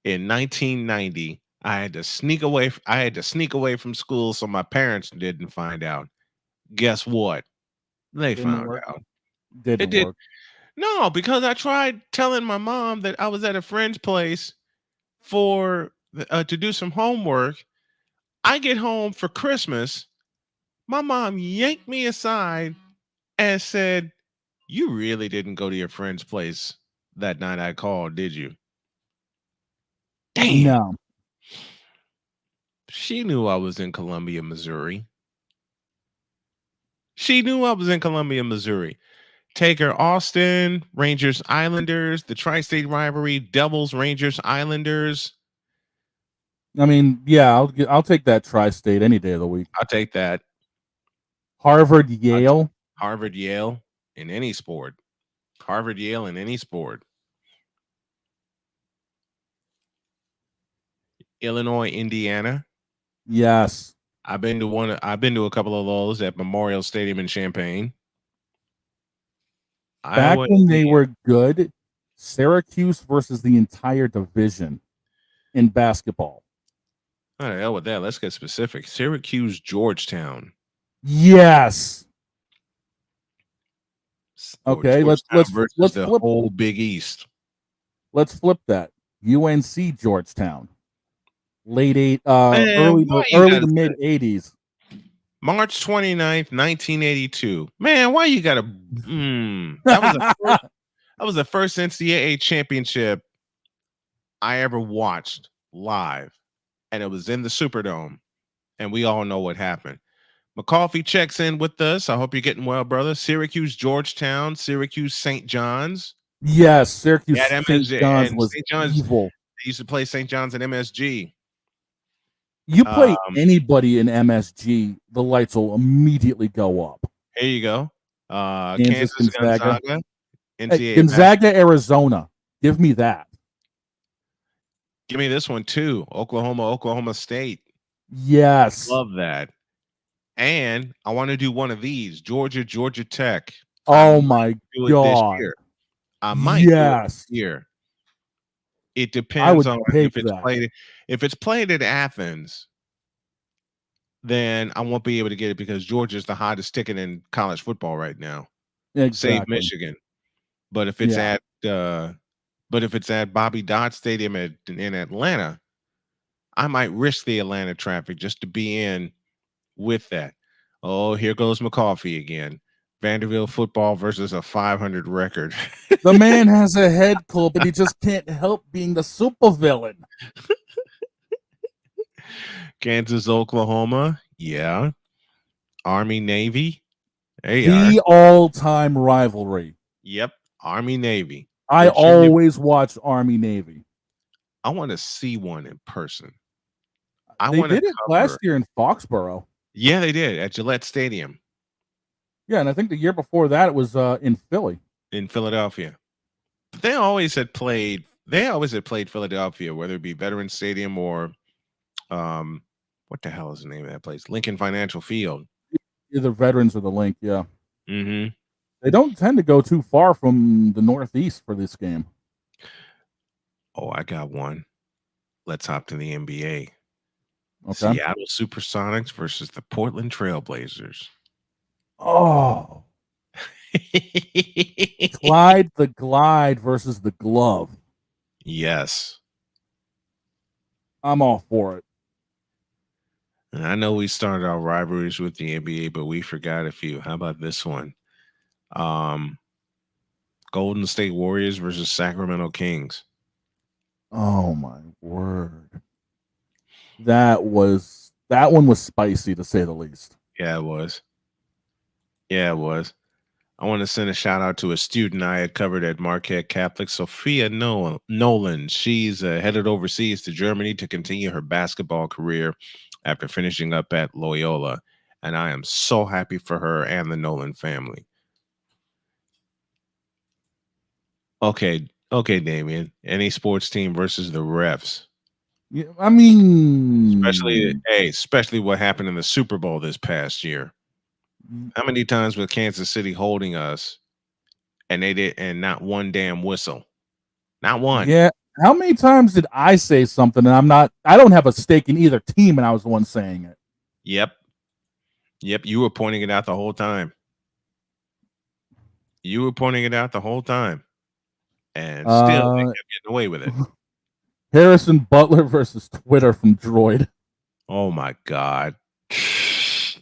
in 1990. I had to sneak away from school so my parents didn't find out. Guess what? They found out. Didn't work. No, because I tried telling my mom that I was at a friend's place for to do some homework. I get home for Christmas. My mom yanked me aside and said, "You really didn't go to your friend's place that night I called, did you?" Damn. No. She knew I was in Columbia, Missouri. Taker, Austin, Rangers, Islanders, the Tri-State rivalry, Devils, Rangers, Islanders. I mean, yeah, I'll take that Tri-State any day of the week. I'll take that. Harvard, Yale. Harvard, Yale in any sport. Harvard, Yale in any sport. Illinois, Indiana. Yes. I've been to a couple of those at Memorial Stadium in Champaign. Back when they were good, Syracuse versus the entire division in basketball. All right, hell with that. Let's get specific. Syracuse, Georgetown. Yes. Okay, let's versus the flip whole Big East. Let's flip that. UNC, Georgetown. Early to mid 80s. March 29th, 1982. Man, why you gotta that was the first NCAA championship I ever watched live, and it was in the Superdome, and we all know what happened. McCoffey checks in with us. I hope you're getting well, brother. Syracuse, Georgetown, Syracuse, St. John's. Yes, Syracuse, St. John's was evil. They used to play St. John's at MSG. You play anybody in MSG, the lights will immediately go up. Here you go. Kansas, Gonzaga. Gonzaga, Arizona. Give me that. Give me this one too. Oklahoma State. Yes. Love that. And I want to do one of these. Georgia Tech. Oh my God. I might do it this year. It depends on if it's played at Athens, then I won't be able to get it because Georgia's the hottest ticket in college football right now. Exactly. Save Michigan. But if it's at Bobby Dodd Stadium in Atlanta, I might risk the Atlanta traffic just to be in with that. Oh, here goes McCoffey again. Vanderbilt football versus a 500 record. The man has a head cold, but he just can't help being the supervillain. Kansas, Oklahoma. Yeah. Army, Navy. The all-time rivalry. Yep. Army, Navy. I always watch Army, Navy. I want to see one in person. They did it last year in Foxborough. Yeah, they did at Gillette Stadium. Yeah, and I think the year before that it was in Philly. In Philadelphia. But they always had played Philadelphia, whether it be Veterans Stadium or what the hell is the name of that place? Lincoln Financial Field. Either Veterans or the Link, yeah. Mm-hmm. They don't tend to go too far from the Northeast for this game. Oh, I got one. Let's hop to the NBA. Okay. Seattle Supersonics versus the Portland Trailblazers. Oh. Clyde the Glide versus the Glove. Yes. I'm all for it. And I know we started our rivalries with the NBA, but we forgot a few. How about this one? Golden State Warriors versus Sacramento Kings. Oh my word. That one was spicy to say the least. Yeah, it was. I want to send a shout out to a student I had covered at Marquette Catholic, Sophia Nolan. She's headed overseas to Germany to continue her basketball career after finishing up at Loyola. And I am so happy for her and the Nolan family. Okay, Damien. Any sports team versus the refs. Yeah, I mean, especially what happened in the Super Bowl this past year. How many times was Kansas City holding us and not one damn whistle? Not one. Yeah. How many times did I say something and I don't have a stake in either team and I was the one saying it? Yep. You were pointing it out the whole time. And still they kept getting away with it. Harrison Butler versus Twitter from Droid. Oh my God.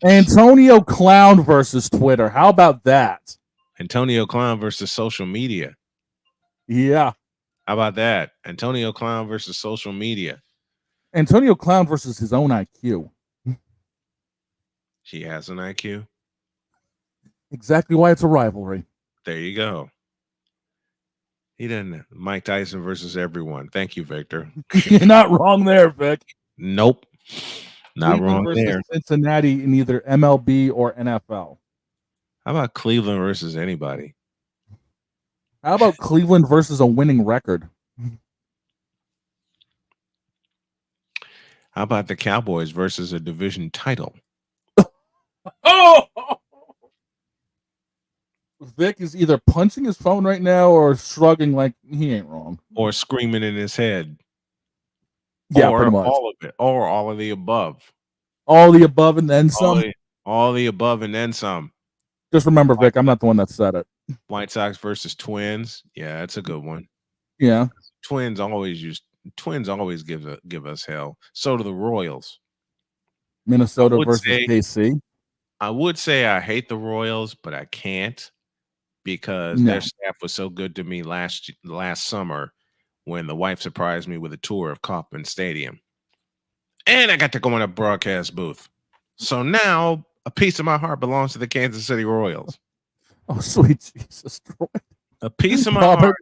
Antonio Clown versus Twitter. How about that? Antonio Clown versus social media. Yeah. How about that? Antonio Clown versus social media. Antonio Clown versus his own IQ. He has an IQ. Exactly why it's a rivalry. There you go. He didn't. Mike Tyson versus everyone. Thank you, Victor. You're not wrong there, Vic. Nope. Not Cleveland wrong versus there. Cincinnati in either MLB or NFL. How about Cleveland versus anybody? How about Cleveland versus a winning record? How about the Cowboys versus a division title? Oh! Vic is either punching his phone right now or shrugging like he ain't wrong. Or screaming in his head. Yeah, or pretty much. all of it. Or all of the above. All the above and then some. All the above and then some. Just remember, Vic, I'm not the one that said it. White Sox versus Twins. Yeah, that's a good one. Yeah. Twins always give us hell. So do the Royals. Minnesota versus KC. I would say I hate the Royals, but I can't because their staff was so good to me last summer when the wife surprised me with a tour of Kauffman Stadium. And I got to go in a broadcast booth. So now a piece of my heart belongs to the Kansas City Royals. Oh, sweet Jesus. A piece of my heart.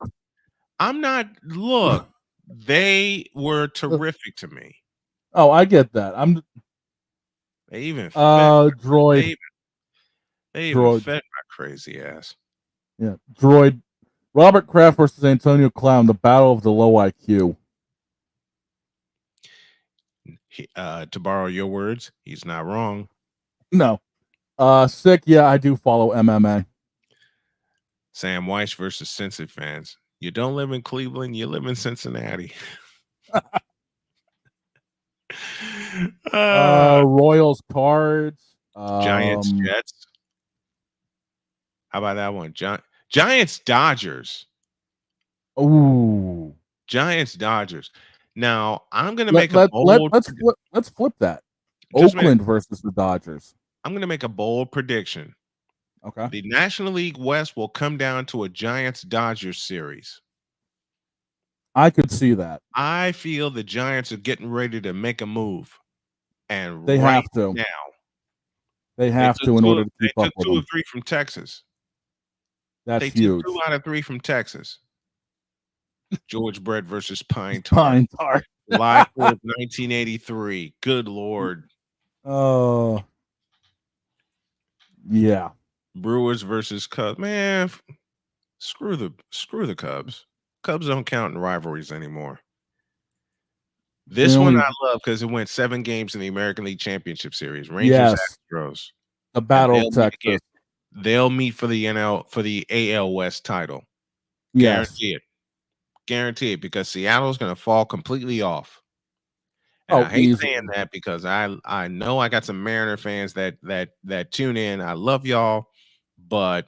Look, they were terrific to me. Oh, I get that. They even Droid. They even fed my crazy ass. Yeah, Droid. Robert Kraft versus Antonio Clown, the battle of the low IQ. To borrow your words, he's not wrong. No. Sick, yeah, I do follow MMA. Sam Weiss versus Cincy fans. You don't live in Cleveland, you live in Cincinnati. Royals Cards. Giants Jets. How about that one? Giants Dodgers. Ooh. Giants Dodgers. Now I'm gonna make a bold. Let's flip that. Oakland versus the Dodgers. I'm gonna make a bold prediction. Okay. The National League West will come down to a Giants Dodgers series. I could see that. I feel the Giants are getting ready to make a move, and they have to now. They have to in order to keep up with them. 2 or 3 from Texas. That's Took huge. 2 out of 3 from Texas. George Brett versus Pine Tar. July 4th, 1983. Good Lord. Oh. Yeah. Brewers versus Cubs. Man, screw the Cubs. Cubs don't count in rivalries anymore. This one I love because it went 7 games in the American League Championship Series. Rangers, Astros. The Battle of Texas. They'll meet for the AL West title. Yes. Guarantee it because Seattle's going to fall completely off. And I hate saying that because I know I got some Mariner fans that tune in. I love y'all, but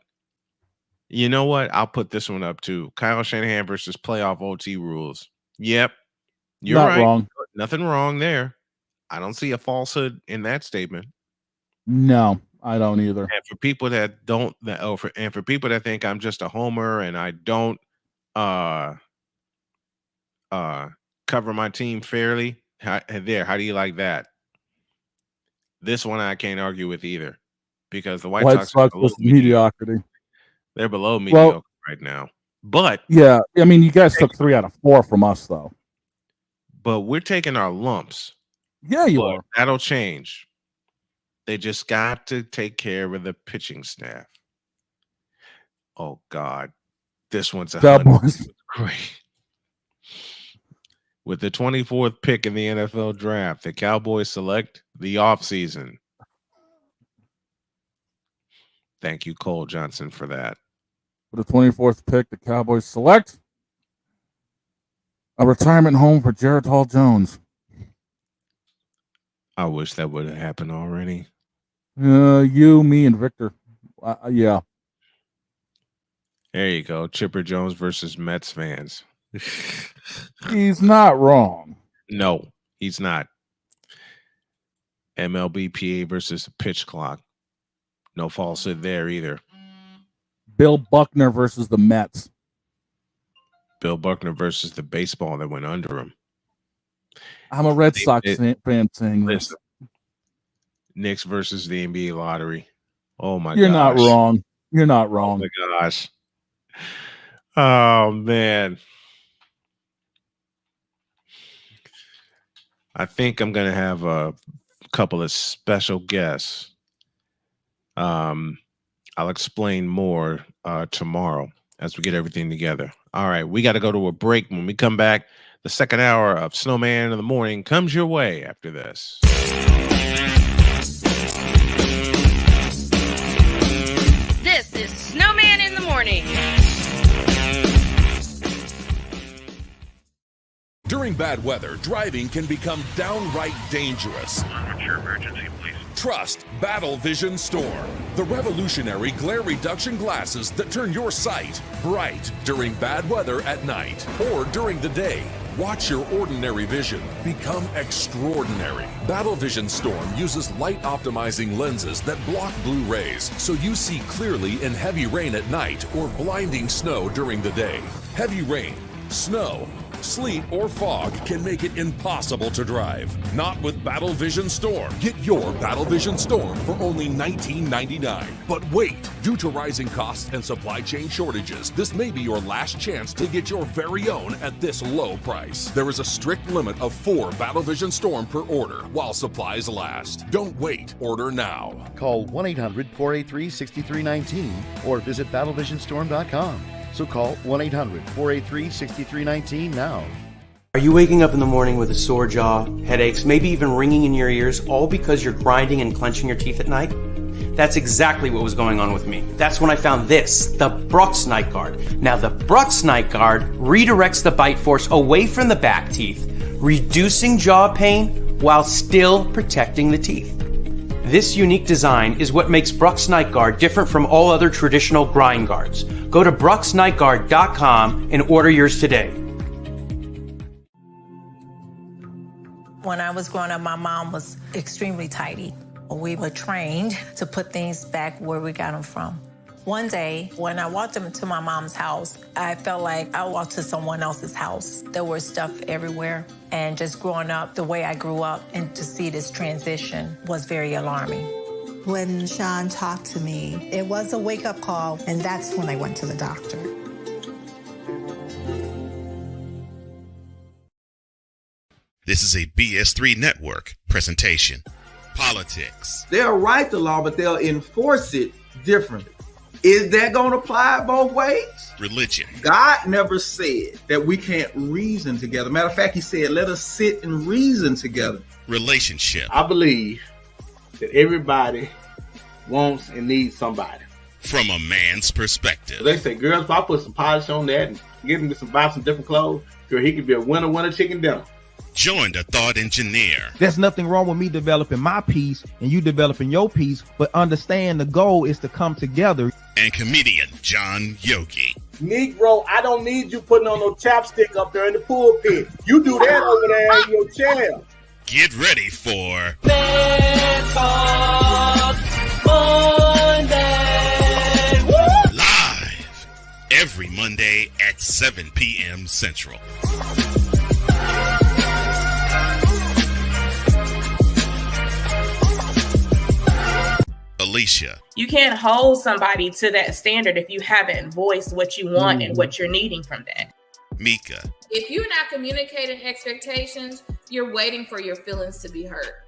You know what? I'll put this one up too. Kyle Shanahan versus playoff OT rules. Yep. You're Not right. wrong. Nothing wrong there. I don't see a falsehood in that statement. No, I don't either. And for people that don't, and for people that think I'm just a homer and I don't cover my team fairly, how do you like that? This one I can't argue with either, because the White Sox was mediocrity. They're below mediocre right now. But yeah, I mean, you guys took 3 out of 4 from us, though. But we're taking our lumps. Yeah, you are. That'll change. They just got to take care of the pitching staff. Oh God, this one's a Cowboys. Great. With the 24th pick in the NFL draft, the Cowboys select the offseason. Thank you, Cole Johnson, for that. With the 24th pick, the Cowboys select a retirement home for Jared Hall Jones. I wish that would have happened already. You, me, and Victor. Yeah. There you go. Chipper Jones versus Mets fans. He's not wrong. No, he's not. MLBPA versus the pitch clock. No falsehood there either. Bill Buckner versus the Mets. Bill Buckner versus the baseball that went under him. I'm a Red Sox fan saying this. Knicks versus the NBA lottery. Oh my god. You're not wrong. You're not wrong. Oh my gosh. Oh man. I think I'm gonna have a couple of special guests. I'll explain more tomorrow as we get everything together. All right, we got to go to a break. When we come back, the second hour of Snowman in the Morning comes your way after this. This is Snowman in the Morning. During bad weather, driving can become downright dangerous. What's your emergency, please? Trust Battle Vision Storm, the revolutionary glare reduction glasses that turn your sight bright during bad weather at night or during the day. Watch your ordinary vision become extraordinary. Battle Vision Storm uses light optimizing lenses that block blue rays so you see clearly in heavy rain at night or blinding snow during the day. Heavy rain, snow, sleet, or fog can make it impossible to drive. Not with Battle Vision Storm. Get your Battle Vision Storm for only $19.99. But wait, due to rising costs and supply chain shortages, this may be your last chance to get your very own at this low price. There is a strict limit of 4 Battle Vision Storm per order while supplies last. Don't wait. Order now. Call 1-800-483-6319 or visit battlevisionstorm.com. So call 1-800-483-6319 now. Are you waking up in the morning with a sore jaw, headaches, maybe even ringing in your ears, all because you're grinding and clenching your teeth at night? That's exactly what was going on with me. That's when I found this, the Brooks Night Guard. Now, the Brooks Night Guard redirects the bite force away from the back teeth, reducing jaw pain while still protecting the teeth. This unique design is what makes Brooks Night Guard different from all other traditional grind guards. Go to brooksnightguard.com and order yours today. When I was growing up, my mom was extremely tidy. We were trained to put things back where we got them from. One day, when I walked into my mom's house, I felt like I walked to someone else's house. There was stuff everywhere. And just growing up the way I grew up and to see this transition was very alarming. When Sean talked to me, it was a wake-up call, and that's when I went to the doctor. This is a BS3 Network presentation. Politics. They'll write the law, but they'll enforce it differently. Is that going to apply both ways? Religion. God never said that we can't reason together. Matter of fact, he said, let us sit and reason together. Relationship. I believe that everybody wants and needs somebody. From a man's perspective. They say, girls, if I put some polish on that and get him to buy some different clothes, girl, he could be a winner chicken dinner. Join the thought engineer. There's nothing wrong with me developing my piece and you developing your piece, but understand the goal is to come together. And and comedian John Yogi. Negro, I don't need you putting on no chapstick up there in the pulpit. You do that over there in your chair. Get ready for Monday. Live every Monday at 7 p.m. Central. Alicia. You can't hold somebody to that standard if you haven't voiced what you want and what you're needing from that. Mika. If you're not communicating expectations, you're waiting for your feelings to be hurt.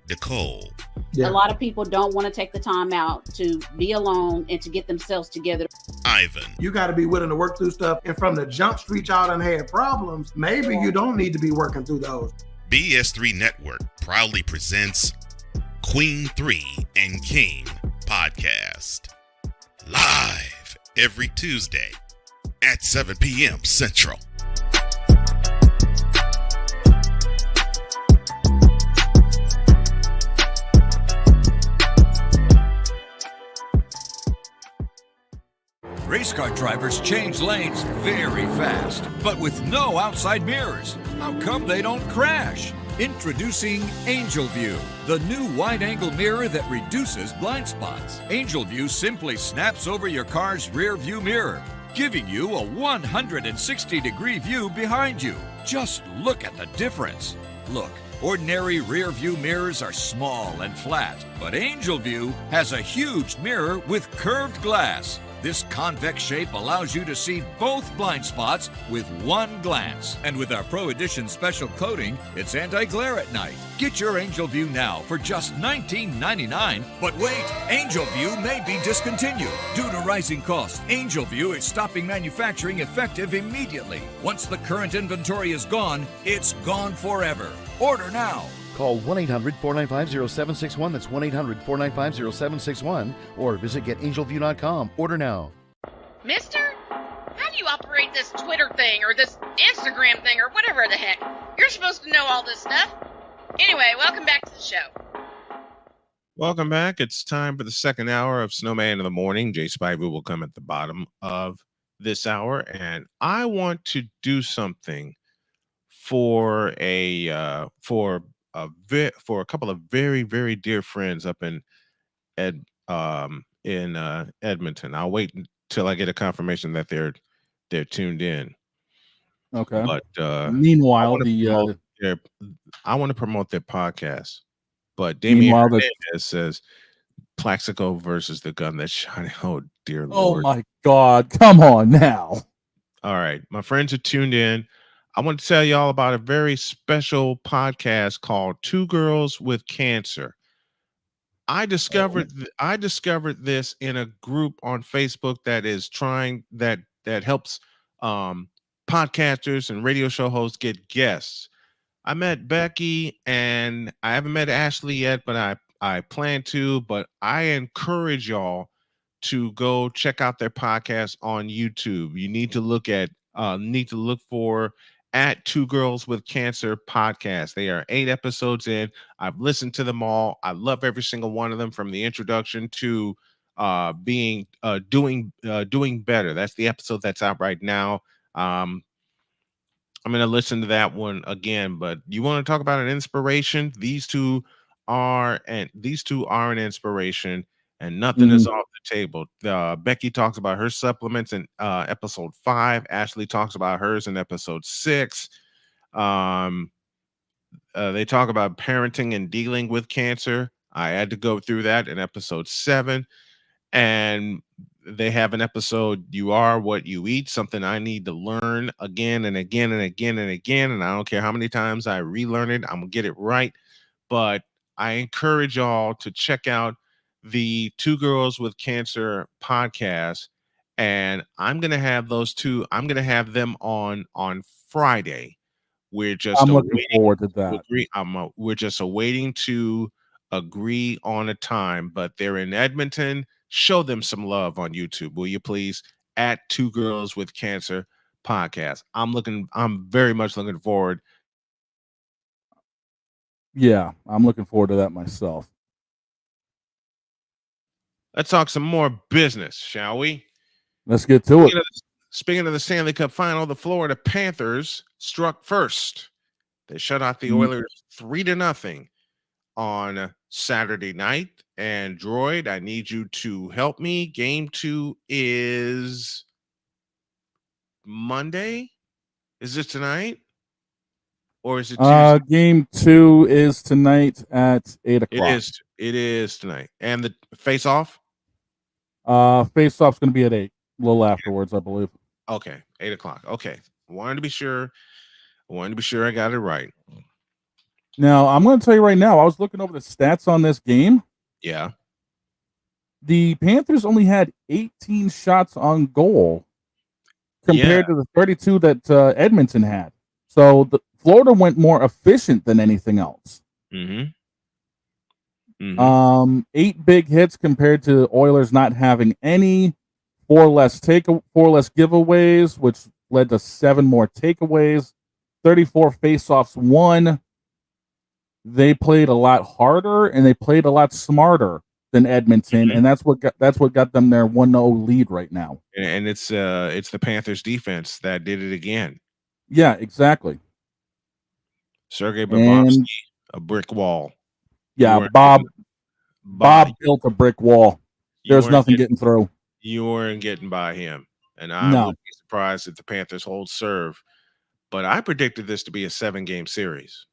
Nicole. A lot of people don't want to take the time out to be alone and to get themselves together. Ivan. You got to be willing to work through stuff. And from the jump street, y'all done had problems. Maybe you don't need to be working through those. BS3 Network proudly presents Queen 3 and King podcast. Live every Tuesday at 7 p.m. Central. Race car drivers change lanes very fast, but with no outside mirrors. How come they don't crash? Introducing Angel View, the new wide-angle mirror that reduces blind spots. Angel View simply snaps over your car's rear view mirror, giving you a 160-degree view behind you. Just look at the difference. Look, ordinary rear view mirrors are small and flat, but Angel View has a huge mirror with curved glass. This convex shape allows you to see both blind spots with one glance. And with our Pro Edition special coating, it's anti-glare at night. Get your Angel View now for just $19.99. But wait, Angel View may be discontinued. Due to rising costs, Angel View is stopping manufacturing effective immediately. Once the current inventory is gone, it's gone forever. Order now. Call 1-800-495-0761. That's 1-800-495-0761. Or visit getangelview.com. Order now. Mister, how do you operate this Twitter thing or this Instagram thing or whatever the heck? You're supposed to know all this stuff. Anyway, welcome back to the show. Welcome back. It's time for the second hour of Snowman in the Morning. Jay Spivey will come at the bottom of this hour, and I want to do something for a couple of very, very dear friends up in Edmonton. I'll wait until I get a confirmation that they're tuned in. Okay. But meanwhile, I want to promote their podcast. But Damian Hernandez says Plaxico versus the gun that shot. Oh dear Lord! Oh my God! Come on now. All right, my friends are tuned in. I want to tell you all about a very special podcast called Two Girls with Cancer. I discovered this in a group on Facebook that is that helps podcasters and radio show hosts get guests. I met Becky and I haven't met Ashley yet, but I plan to. But I encourage y'all to go check out their podcast on YouTube. You need to look for at Two Girls with Cancer podcast. They are 8 episodes in. I've listened to them all. I love every single one of them, from the introduction to doing better. That's the episode that's out right now. I'm going to listen to that one again. But you want to talk about an inspiration? These two are an inspiration, and nothing is off the table. Becky talks about her supplements in episode 5. Ashley talks about hers in episode 6. They talk about parenting and dealing with cancer. I had to go through that in episode 7. And they have an episode, You Are What You Eat, something I need to learn again and again and again and again. And I don't care how many times I relearn it, I'm going to get it right. But I encourage y'all to check out the Two Girls with Cancer podcast. And I'm going to have those two. I'm going to have them on Friday. I'm looking forward to that. We're just awaiting to agree on a time, but they're in Edmonton. Show them some love on YouTube, will you please? At Two Girls with Cancer podcast. I'm very much looking forward. Yeah, I'm looking forward to that myself. Let's talk some more business, shall we? Let's get to it. Speaking of the Stanley Cup Final, the Florida Panthers struck first. They shut out the Oilers 3-0 on Saturday night. And Droid, I need you to help me. Game 2 is Monday. Is this tonight? Or is it Tuesday? Game 2 is tonight at 8 o'clock. It is tonight. And the face-off? Face-off's going to be at 8, a little afterwards, I believe. Okay, 8 o'clock. Okay. Wanted to be sure I got it right. Now, I'm going to tell you right now, I was looking over the stats on this game. Yeah. The Panthers only had 18 shots on goal compared to the 32 that Edmonton had. So Florida went more efficient than anything else. 8 big hits compared to Oilers not having any. 4 less giveaways, which led to 7 more takeaways. 34 faceoffs won. They played a lot harder and they played a lot smarter than Edmonton, and that's what got them their 1-0 lead right now. And it's the Panthers defense that did it again. Yeah, exactly. Sergei Bobrovsky, a brick wall. Yeah, Bob built a brick wall. There's nothing getting through. You weren't getting by him. And I would be surprised if the Panthers hold serve. But I predicted this to be a 7-game series.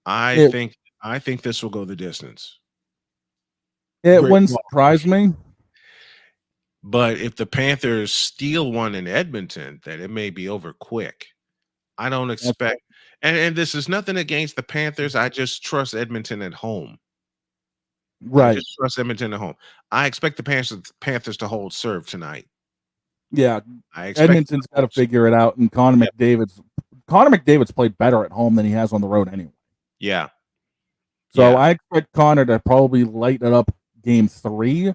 I think this will go the distance. It wouldn't surprise me. But if the Panthers steal one in Edmonton, then it may be over quick. I don't expect, and this is nothing against the Panthers. I just trust Edmonton at home. Right. I just trust Edmonton at home. I expect the Panthers to hold serve tonight. Yeah. Edmonton's got to figure it out. And Connor McDavid's played better at home than he has on the road anyway. Yeah. So I expect Connor to probably light it up game 3,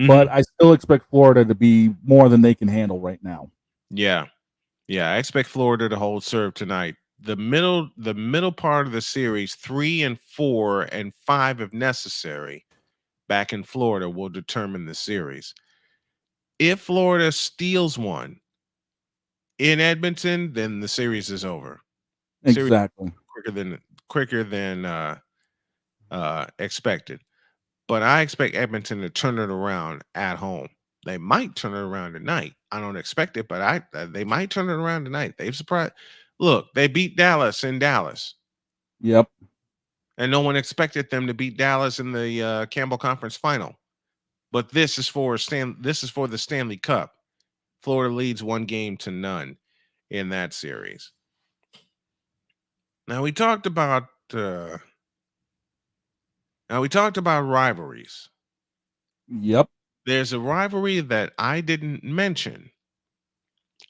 but I still expect Florida to be more than they can handle right now. Yeah. Yeah. I expect Florida to hold serve tonight. The middle part of the series, 3 and 4 and 5 if necessary, back in Florida will determine the series. If Florida steals one in Edmonton, then the series is over. Exactly. Quicker than expected. But I expect Edmonton to turn it around at home. They might turn it around tonight. I don't expect it, but they might turn it around tonight. They've surprised. Look, they beat Dallas in Dallas. Yep. And no one expected them to beat Dallas in the Campbell Conference Final. But this is for the Stanley Cup. Florida leads 1-0 in that series. Now we talked about rivalries. Yep. There's a rivalry that I didn't mention.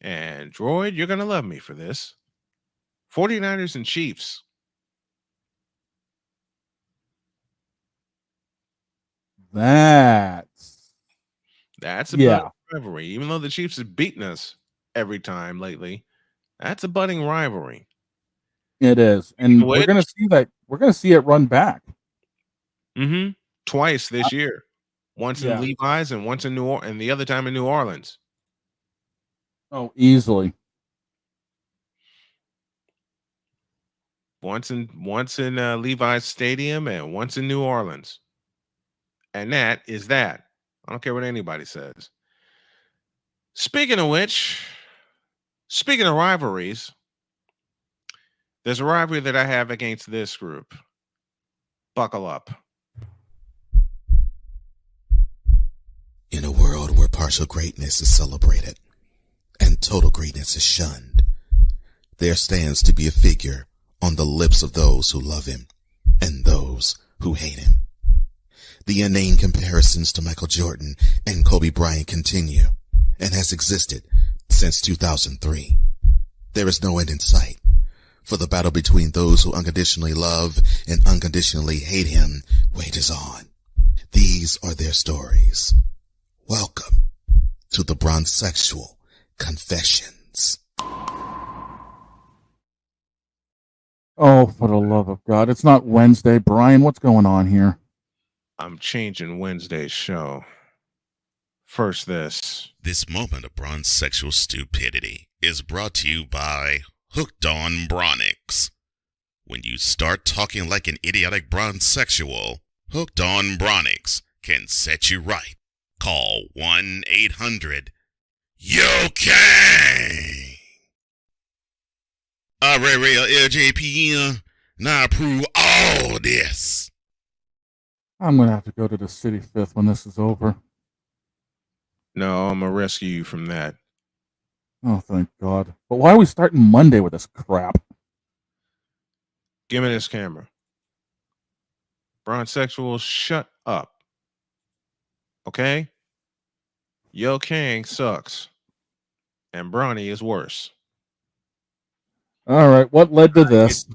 And Droid, you're going to love me for this. 49ers and Chiefs. That's a budding rivalry. Even though the Chiefs have beaten us every time lately, that's a budding rivalry. It is. And we're going to see that. We're going to see it run back. Twice this year. Once in Levi's and once in New Orleans, and the other time in New Orleans. Oh, easily. Once in Levi's Stadium and once in New Orleans. And that is that. I don't care what anybody says. Speaking of rivalries, there's a rivalry that I have against this group. Buckle up. In a world where partial greatness is celebrated and total greatness is shunned, there stands to be a figure on the lips of those who love him and those who hate him. The inane comparisons to Michael Jordan and Kobe Bryant continue and has existed since 2003. There is no end in sight, for the battle between those who unconditionally love and unconditionally hate him wages on. These are their stories. Welcome to the Bronzexual Confessions. Oh, for the love of God. It's not Wednesday. Brian, what's going on here? I'm changing Wednesday's show. First, this. This moment of bronze sexual stupidity is brought to you by Hooked on Bronix. When you start talking like an idiotic bronze sexual, Hooked on Bronix can set you right. Call 1-800-YO-KANG. Real LJPM, now approve all this. I'm going to have to go to the City Fifth when this is over. No, I'm going to rescue you from that. Oh, thank God. But why are we starting Monday with this crap? Give me this camera. Bronze sexual, shut up. Okay? Yo King sucks. And Bronny is worse. All right, what led to this?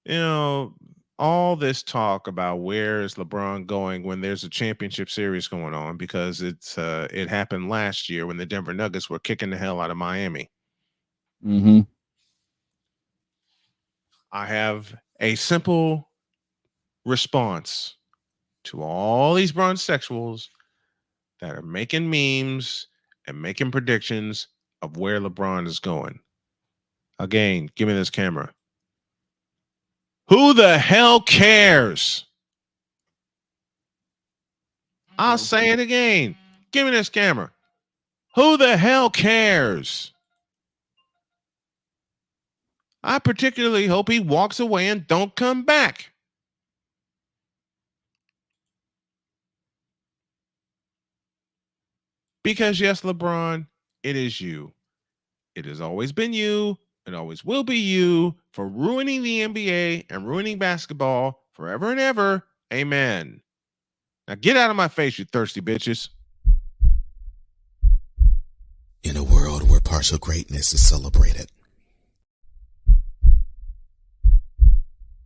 You know, all this talk about where is LeBron going when there's a championship series going on, because it happened last year when the Denver Nuggets were kicking the hell out of Miami. Mm-hmm. I have a simple response to all these bronze sexuals that are making memes and making predictions of where LeBron is going. Again, give me this camera. Who the hell cares? I'll say it again. Give me this camera. Who the hell cares? I particularly hope he walks away and don't come back. Because yes, LeBron, it is you. It has always been you. It always will be you for ruining the NBA and ruining basketball forever and ever. Amen. Now get out of my face, you thirsty bitches. In a world where partial greatness is celebrated.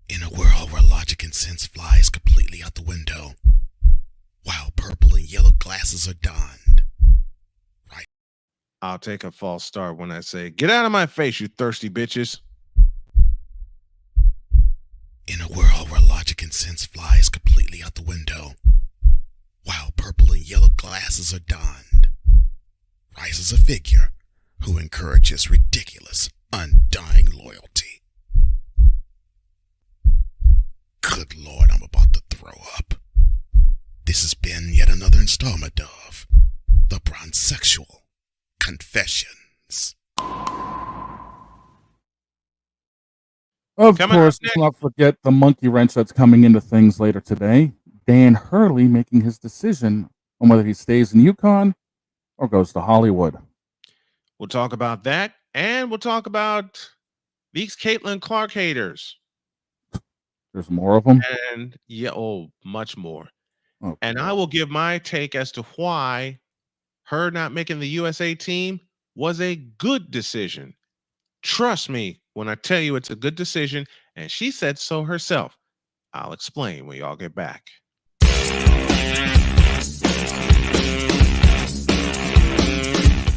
In a world where logic and sense flies completely out the window, while purple and yellow glasses are donned. Right. I'll take a false start when I say, get out of my face, you thirsty bitches. In a world where logic and sense flies completely out the window, while purple and yellow glasses are donned, rises a figure who encourages ridiculous, undying loyalty. Good Lord, I'm about to throw up. This has been yet another installment of The Bronze Sexual Confessions. Of course, let's not forget the monkey wrench that's coming into things later today. Dan Hurley making his decision on whether he stays in UConn or goes to Hollywood. We'll talk about that, and we'll talk about these Caitlin Clark haters. There's more of them? And yeah, much more. Oh, and I will give my take as to why her not making the USA team was a good decision. Trust me when I tell you it's a good decision, and she said so herself. I'll explain when y'all get back.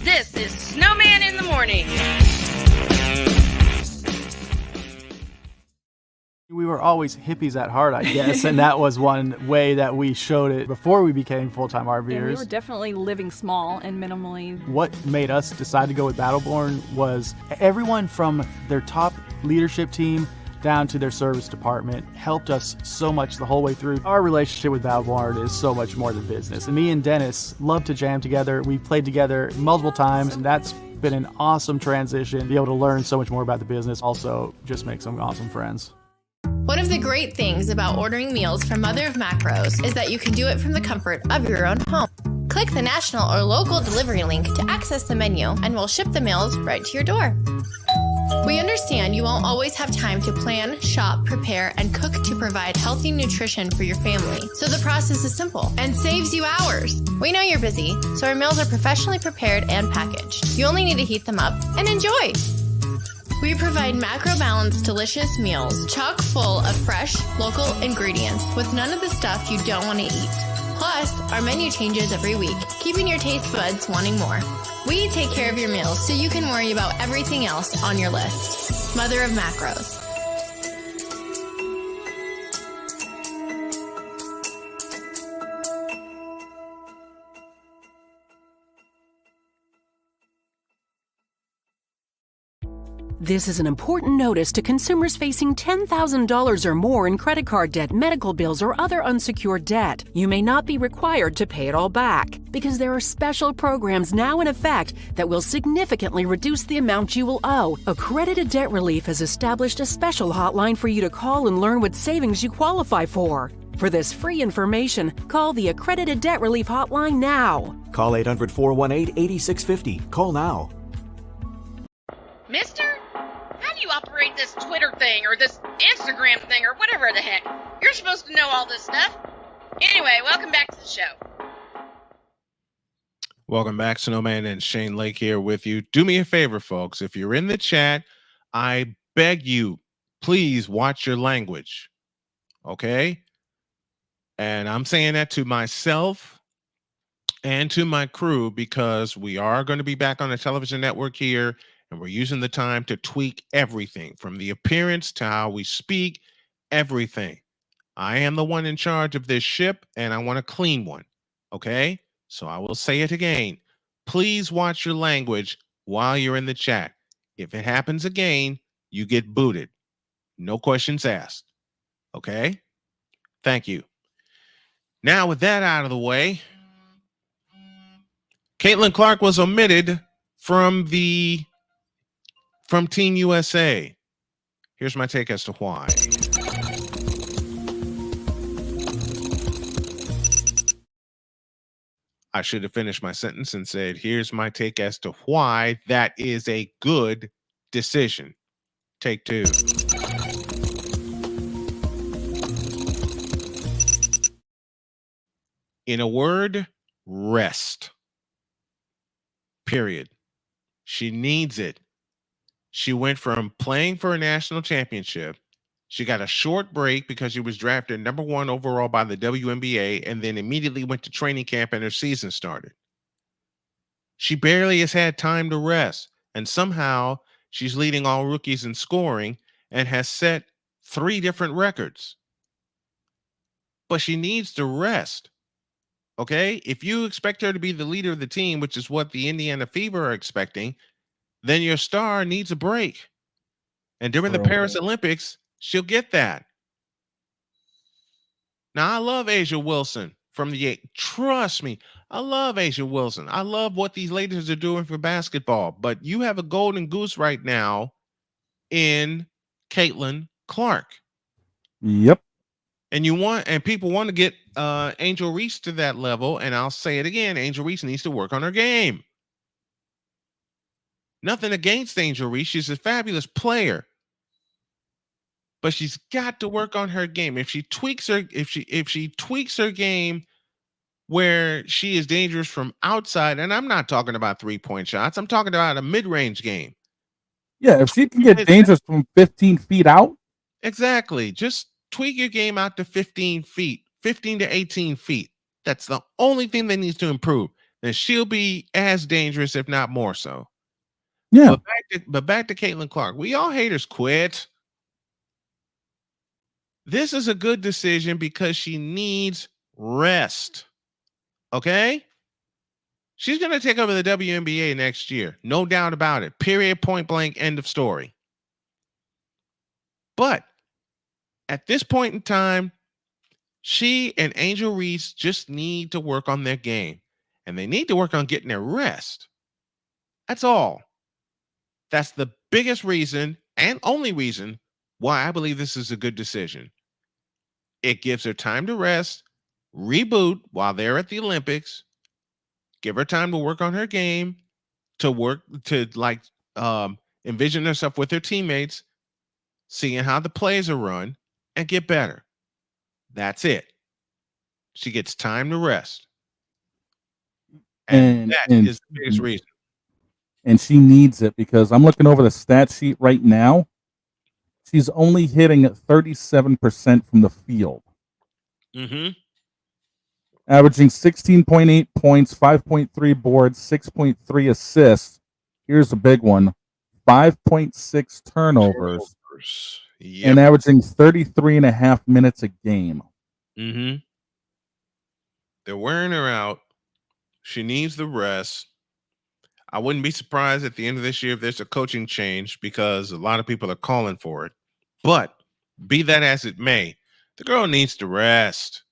This is Snowman in the Morning. We were always hippies at heart, I guess, and that was one way that we showed it before we became full-time RVers. And we were definitely living small and minimally. What made us decide to go with Battleborn was everyone from their top leadership team down to their service department helped us so much the whole way through. Our relationship with Battleborn is so much more than business. And me and Dennis love to jam together. We've played together multiple times, and that's been an awesome transition. Be able to learn so much more about the business, also just make some awesome friends. One of the great things about ordering meals from Mother of Macros is that you can do it from the comfort of your own home. Click the national or local delivery link to access the menu, and we'll ship the meals right to your door. We understand you won't always have time to plan, shop, prepare, and cook to provide healthy nutrition for your family, so the process is simple and saves you hours. We know you're busy, so our meals are professionally prepared and packaged. You only need to heat them up and enjoy. We provide macro-balanced, delicious meals, chock full of fresh, local ingredients with none of the stuff you don't want to eat. Plus, our menu changes every week, keeping your taste buds wanting more. We take care of your meals so you can worry about everything else on your list. Mother of Macros. This is an important notice to consumers facing $10,000 or more in credit card debt, medical bills, or other unsecured debt. You may not be required to pay it all back because there are special programs now in effect that will significantly reduce the amount you will owe. Accredited Debt Relief has established a special hotline for you to call and learn what savings you qualify for. For this free information, call the Accredited Debt Relief Hotline now. Call 800-418-8650. Call now. Mister, how do you operate this Twitter thing or this Instagram thing or whatever the heck? You're supposed to know all this stuff. Anyway, welcome back to the show. Welcome back, Snowman and Shane Lake here with you. Do me a favor, folks. If you're in the chat, I beg you, please watch your language. Okay? And I'm saying that to myself and to my crew because we are going to be back on the television network here. And we're using the time to tweak everything from the appearance to how we speak, everything. I am the one in charge of this ship and I want a clean one. Okay? So I will say it again. Please watch your language while you're in the chat. If it happens again, you get booted. No questions asked. Okay? Thank you. Now, with that out of the way, Caitlin Clark was omitted from Team USA. Here's my take as to why. I should have finished my sentence and said, here's my take as to why that is a good decision. Take two. In a word, rest. Period. She needs it. She went from playing for a national championship. She got a short break because she was drafted number 1 overall by the WNBA and then immediately went to training camp and her season started. She barely has had time to rest, and somehow she's leading all rookies in scoring and has set 3 different records. But she needs to rest. Okay? If you expect her to be the leader of the team, which is what the Indiana Fever are expecting, then your star needs a break. And during the Paris Olympics, she'll get that. Now, I love Asia Wilson from the 8. Trust me, I love Asia Wilson. I love what these ladies are doing for basketball. But you have a golden goose right now in Caitlin Clark. Yep. And people want to get Angel Reese to that level. And I'll say it again, Angel Reese needs to work on her game. Nothing against Angel Reese. She's a fabulous player. But she's got to work on her game. If she tweaks her game where she is dangerous from outside, and I'm not talking about 3-point shots, I'm talking about a mid-range game. Yeah, if she can get dangerous from 15 feet out. Exactly. Just tweak your game out to 15 feet, 15 to 18 feet. That's the only thing that needs to improve. Then she'll be as dangerous, if not more so. Yeah. But back to Caitlin Clark. We all haters quit. This is a good decision because she needs rest. Okay? She's going to take over the WNBA next year. No doubt about it. Period, point blank, end of story. But at this point in time, she and Angel Reese just need to work on their game. And they need to work on getting their rest. That's all. That's the biggest reason and only reason why I believe this is a good decision. It gives her time to rest, reboot while they're at the Olympics, give her time to work on her game, envision herself with her teammates, seeing how the plays are run, and get better. That's it. She gets time to rest. And that is the biggest reason. And she needs it because I'm looking over the stat sheet right now. She's only hitting at 37% from the field. Mm-hmm. Averaging 16.8 points, 5.3 boards, 6.3 assists. Here's a big one. 5.6 turnovers. Yep. And averaging 33.5 minutes a game. Mm-hmm. They're wearing her out. She needs the rest. I wouldn't be surprised at the end of this year if there's a coaching change because a lot of people are calling for it. But be that as it may, the girl needs to rest.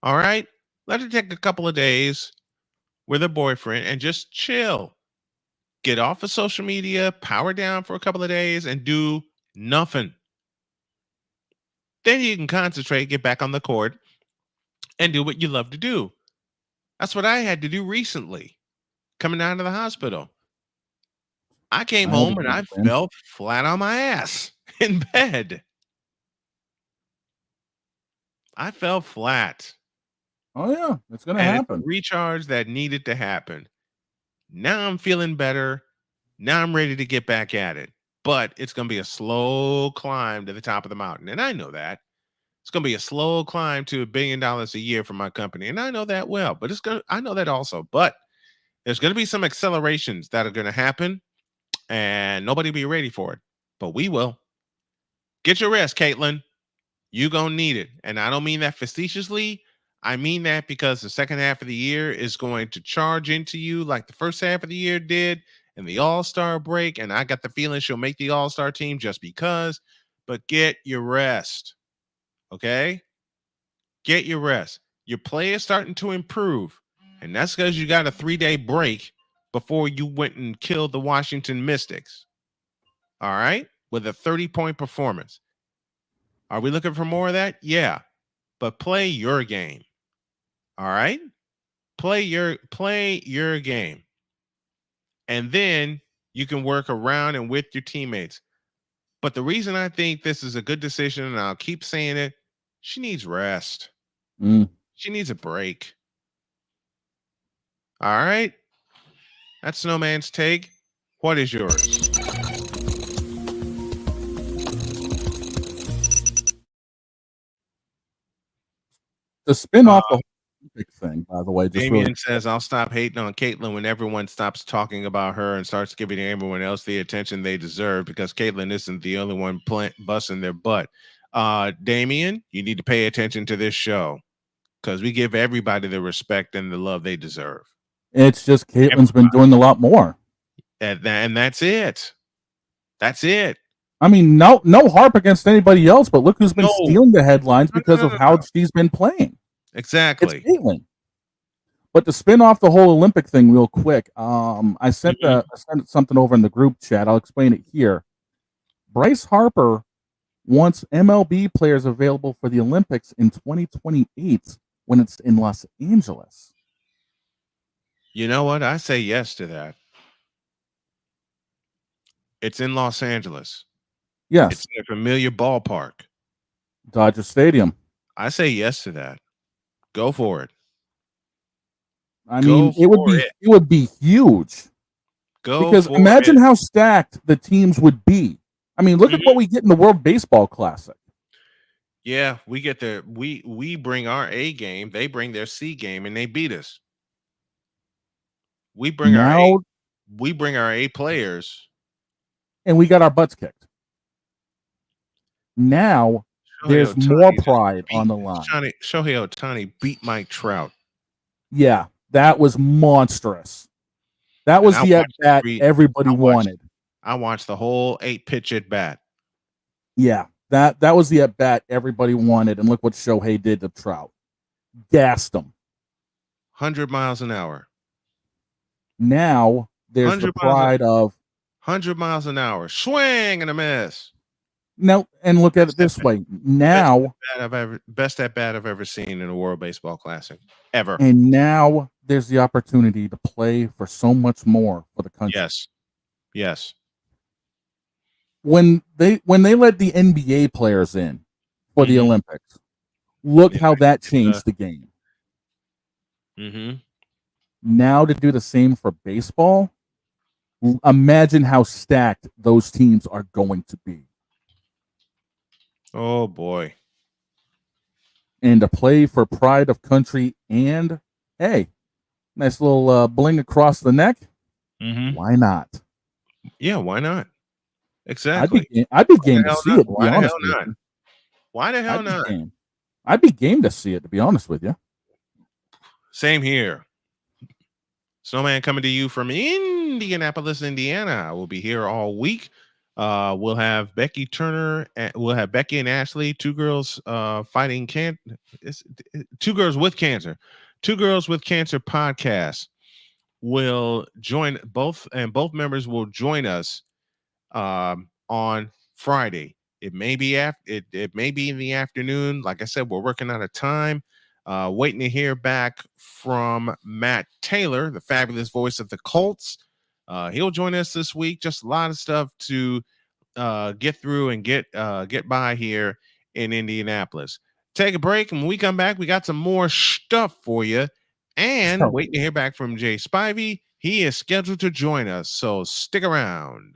All right? Let her take a couple of days with her boyfriend and just chill. Get off of social media, power down for a couple of days, and do nothing. Then you can concentrate, get back on the court, and do what you love to do. That's what I had to do recently, coming out of the hospital. I came home and I fell flat on my ass in bed. I fell flat. Oh, yeah. It's going to And happen. it's a recharge that needed to happen. Now I'm feeling better. Now I'm ready to get back at it. But it's going to be a slow climb to the top of the mountain. And I know that. It's going to be a slow climb to $1 billion a year for my company. And I know that well. But I know that also. But there's going to be some accelerations that are going to happen. And nobody will be ready for it. But we will. Get your rest, Caitlin. You're going to need it. And I don't mean that facetiously. I mean that because the second half of the year is going to charge into you like the first half of the year did in the All-Star break. And I got the feeling she'll make the All-Star team just because. But get your rest. Okay? Get your rest. Your play is starting to improve. And that's because you got a 3-day break before you went and killed the Washington Mystics. All right? With a 30-point performance. Are we looking for more of that? Yeah. But play your game. All right? Play your game. And then you can work around and with your teammates. But the reason I think this is a good decision, and I'll keep saying it, she needs rest. She needs a break. All right? That's Snowman's take. What is yours? To spin off the Olympic thing, by the way, just Damien really says, I'll stop hating on Caitlin when everyone stops talking about her and starts giving everyone else the attention they deserve because Caitlin isn't the only one busting their butt. Damien, you need to pay attention to this show because we give everybody the respect and the love they deserve. It's just Caitlin's been doing a lot more. And that's it. That's it. I mean, no harp against anybody else, but look who's been stealing the headlines because of how she's been playing. Exactly. It's Caitlin. But to spin off the whole Olympic thing real quick, I sent something over in the group chat. I'll explain it here. Bryce Harper wants MLB players available for the Olympics in 2028 when it's in Los Angeles. You know what? I say yes to that. It's in Los Angeles. Yes. It's in a familiar ballpark. Dodger Stadium. I say yes to that. Go for it. I mean, it would be huge. Because imagine how stacked the teams would be. I mean, look at what we get in the World Baseball Classic. Yeah, we get we bring our A game, they bring their C game, and they beat us. We bring our A players, and we got our butts kicked. Now there's more pride on the line. Shohei Ohtani beat Mike Trout. Yeah, that was monstrous. That was the at-bat everybody wanted. I watched the whole 8-pitch at-bat. Yeah, that was the at-bat everybody wanted, and look what Shohei did to Trout. Gassed him. 100 miles an hour. Now there's the pride of 100 miles an hour. Swing and a miss. No, and look at it this way. Now, best at bat I've ever seen in a World Baseball Classic ever. And now there's the opportunity to play for so much more for the country. Yes. When they let the NBA players in for the Olympics, look how that changed the game. Now to do the same for baseball, imagine how stacked those teams are going to be. Oh boy. And to play for pride of country and, hey, nice little bling across the neck. Why not? Yeah, why not? Exactly. I'd be game to see it, to be honest with you. Why the hell not? I'd be game to see it, to be honest with you. Same here. Snowman coming to you from Indianapolis, Indiana. I will be here all week. We'll have Becky Turner. We'll have Becky and Ashley, two girls fighting cancer. Two girls with cancer. Two Girls with Cancer podcast will join both, and both members will join us on Friday. It may be it may be in the afternoon. Like I said, we're working out a time. Waiting to hear back from Matt Taylor, the fabulous voice of the Colts. He'll join us this week. Just a lot of stuff to get through and get by here in Indianapolis. Take a break, and when we come back, we got some more stuff for you. And waiting to hear back from Jay Spivey. He is scheduled to join us, so stick around.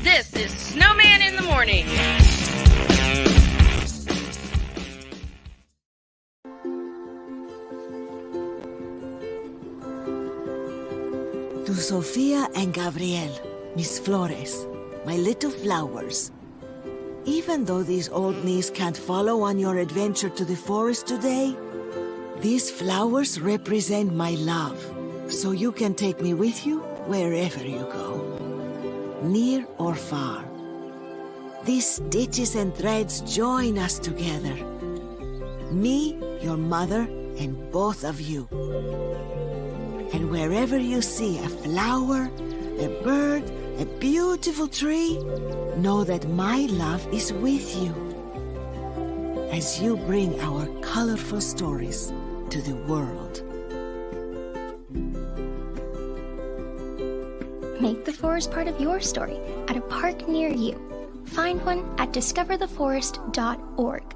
This is Snowman in the Morning. To Sofia and Gabriel, Miss Flores, my little flowers. Even though these old knees can't follow on your adventure to the forest today, these flowers represent my love, so you can take me with you wherever you go, near or far. These stitches and threads join us together. Me, your mother, and both of you. And wherever you see a flower, a bird, a beautiful tree, know that my love is with you as you bring our colorful stories to the world. Make the forest part of your story at a park near you. Find one at discovertheforest.org.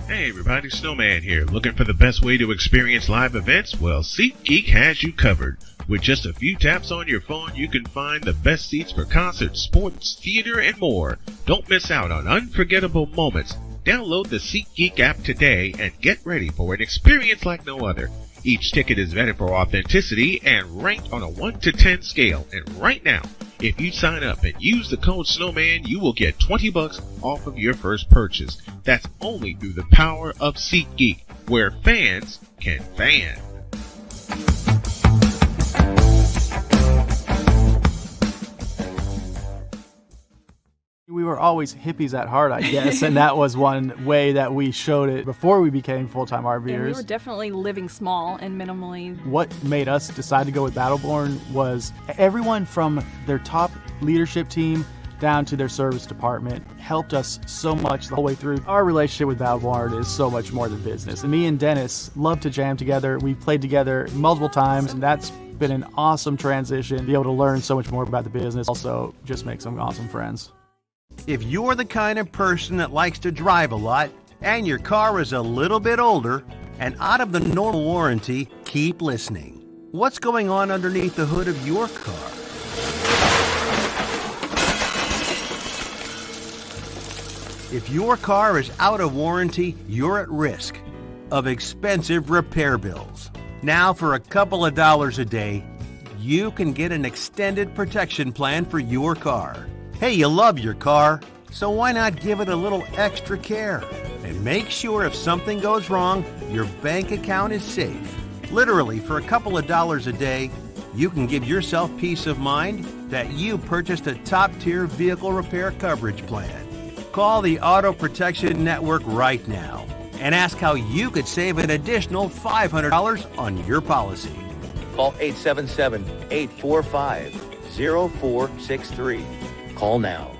Hey everybody, Snowman here. Looking for the best way to experience live events? Well, SeatGeek has you covered. With just a few taps on your phone, you can find the best seats for concerts, sports, theater, and more. Don't miss out on unforgettable moments. Download the SeatGeek app today and get ready for an experience like no other. Each ticket is vetted for authenticity and ranked on a 1 to 10 scale. And right now, if you sign up and use the code Snowman, you will get $20 off of your first purchase. That's only through the power of SeatGeek, where fans can fan. We were always hippies at heart, I guess, and that was one way that we showed it before we became full-time RVers. And we were definitely living small and minimally. What made us decide to go with Battleborn was everyone from their top leadership team down to their service department helped us so much the whole way through. Our relationship with Battleborn is so much more than business. And me and Dennis love to jam together. We've played together multiple times, and that's been an awesome transition to be able to learn so much more about the business. Also, just make some awesome friends. If you're the kind of person that likes to drive a lot and your car is a little bit older and out of the normal warranty, keep listening. What's going on underneath the hood of your car? If your car is out of warranty, you're at risk of expensive repair bills. Now, for a couple of dollars a day, you can get an extended protection plan for your car. Hey, you love your car, so why not give it a little extra care? And make sure if something goes wrong, your bank account is safe. Literally, for a couple of dollars a day, you can give yourself peace of mind that you purchased a top-tier vehicle repair coverage plan. Call the Auto Protection Network right now and ask how you could save an additional $500 on your policy. Call 877-845-0463. Call now.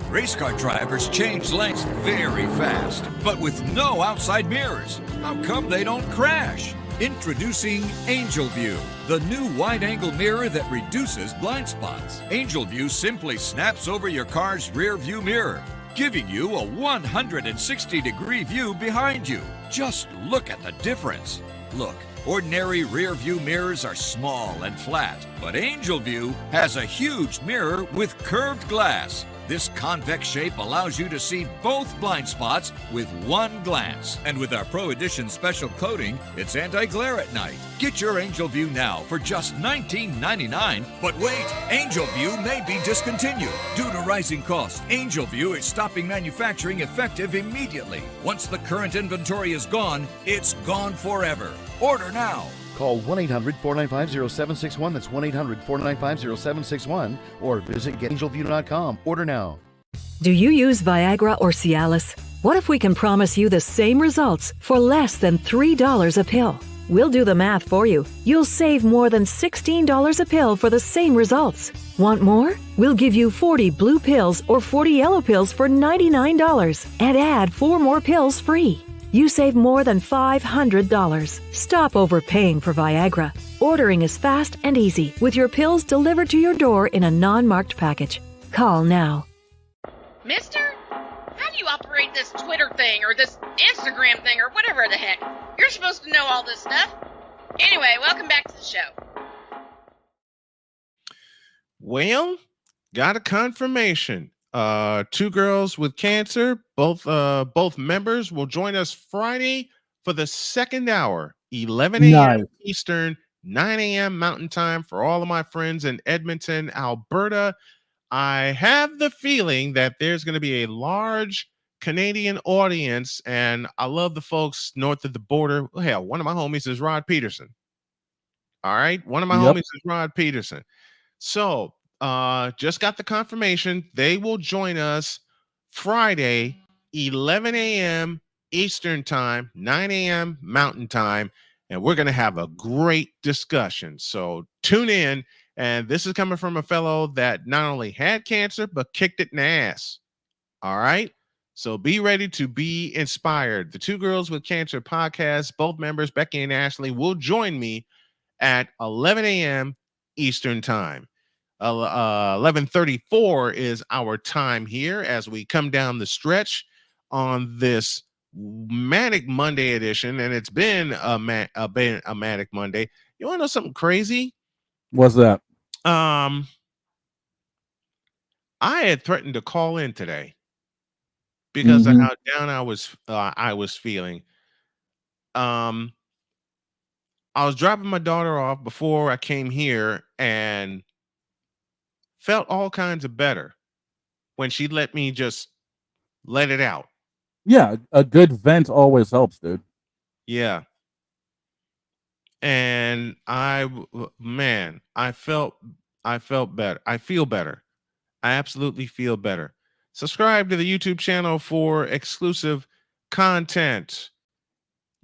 Race car drivers change lanes very fast, but with no outside mirrors. How come they don't crash? Introducing Angel View, the new wide-angle mirror that reduces blind spots. Angel View simply snaps over your car's rear view mirror, giving you a 160-degree view behind you. Just look at the difference. Look, ordinary rear view mirrors are small and flat, but Angel View has a huge mirror with curved glass. This convex shape allows you to see both blind spots with one glance. And with our Pro Edition special coating, it's anti-glare at night. Get your Angel View now for just $19.99. But wait, Angel View may be discontinued. Due to rising costs, Angel View is stopping manufacturing effective immediately. Once the current inventory is gone, it's gone forever. Order now. Call 1-800-495-0761. That's 1-800-495-0761. Or visit getangelview.com. Order now. Do you use Viagra or Cialis? What if we can promise you the same results for less than $3 a pill? We'll do the math for you. You'll save more than $16 a pill for the same results. Want more? We'll give you 40 blue pills or 40 yellow pills for $99 and add 4 more pills free. You save more than $500. Stop overpaying for Viagra. Ordering is fast and easy with your pills delivered to your door in a non-marked package. Call now. Mister, how do you operate this Twitter thing or this Instagram thing or whatever the heck? You're supposed to know all this stuff. Anyway, welcome back to the show. Well, got a confirmation. 2 girls with cancer, both members will join us Friday for the second hour, 11 a.m. Eastern, 9 a.m. Mountain Time for all of my friends in Edmonton, Alberta. I have the feeling that there's going to be a large Canadian audience, and I love the folks north of the border. Hell, one of my homies is Rod Peterson. All right, one of my homies is Rod Peterson. So, just got the confirmation. They will join us Friday, 11 a.m. Eastern Time, 9 a.m. Mountain Time, and we're going to have a great discussion. So tune in, and this is coming from a fellow that not only had cancer, but kicked it in the ass. All right? So be ready to be inspired. The 2 Girls with Cancer podcast, both members, Becky and Ashley, will join me at 11 a.m. Eastern Time. 11:34 is our time here as we come down the stretch on this Manic Monday edition, and it's been a Manic Monday. You want to know something crazy? What's that? I had threatened to call in today because of how down I was feeling. I was dropping my daughter off before I came here and felt all kinds of better when she let me just let it out. Yeah, a good vent always helps, dude. Yeah. And I felt better. I feel better. I absolutely feel better. Subscribe to the YouTube channel for exclusive content.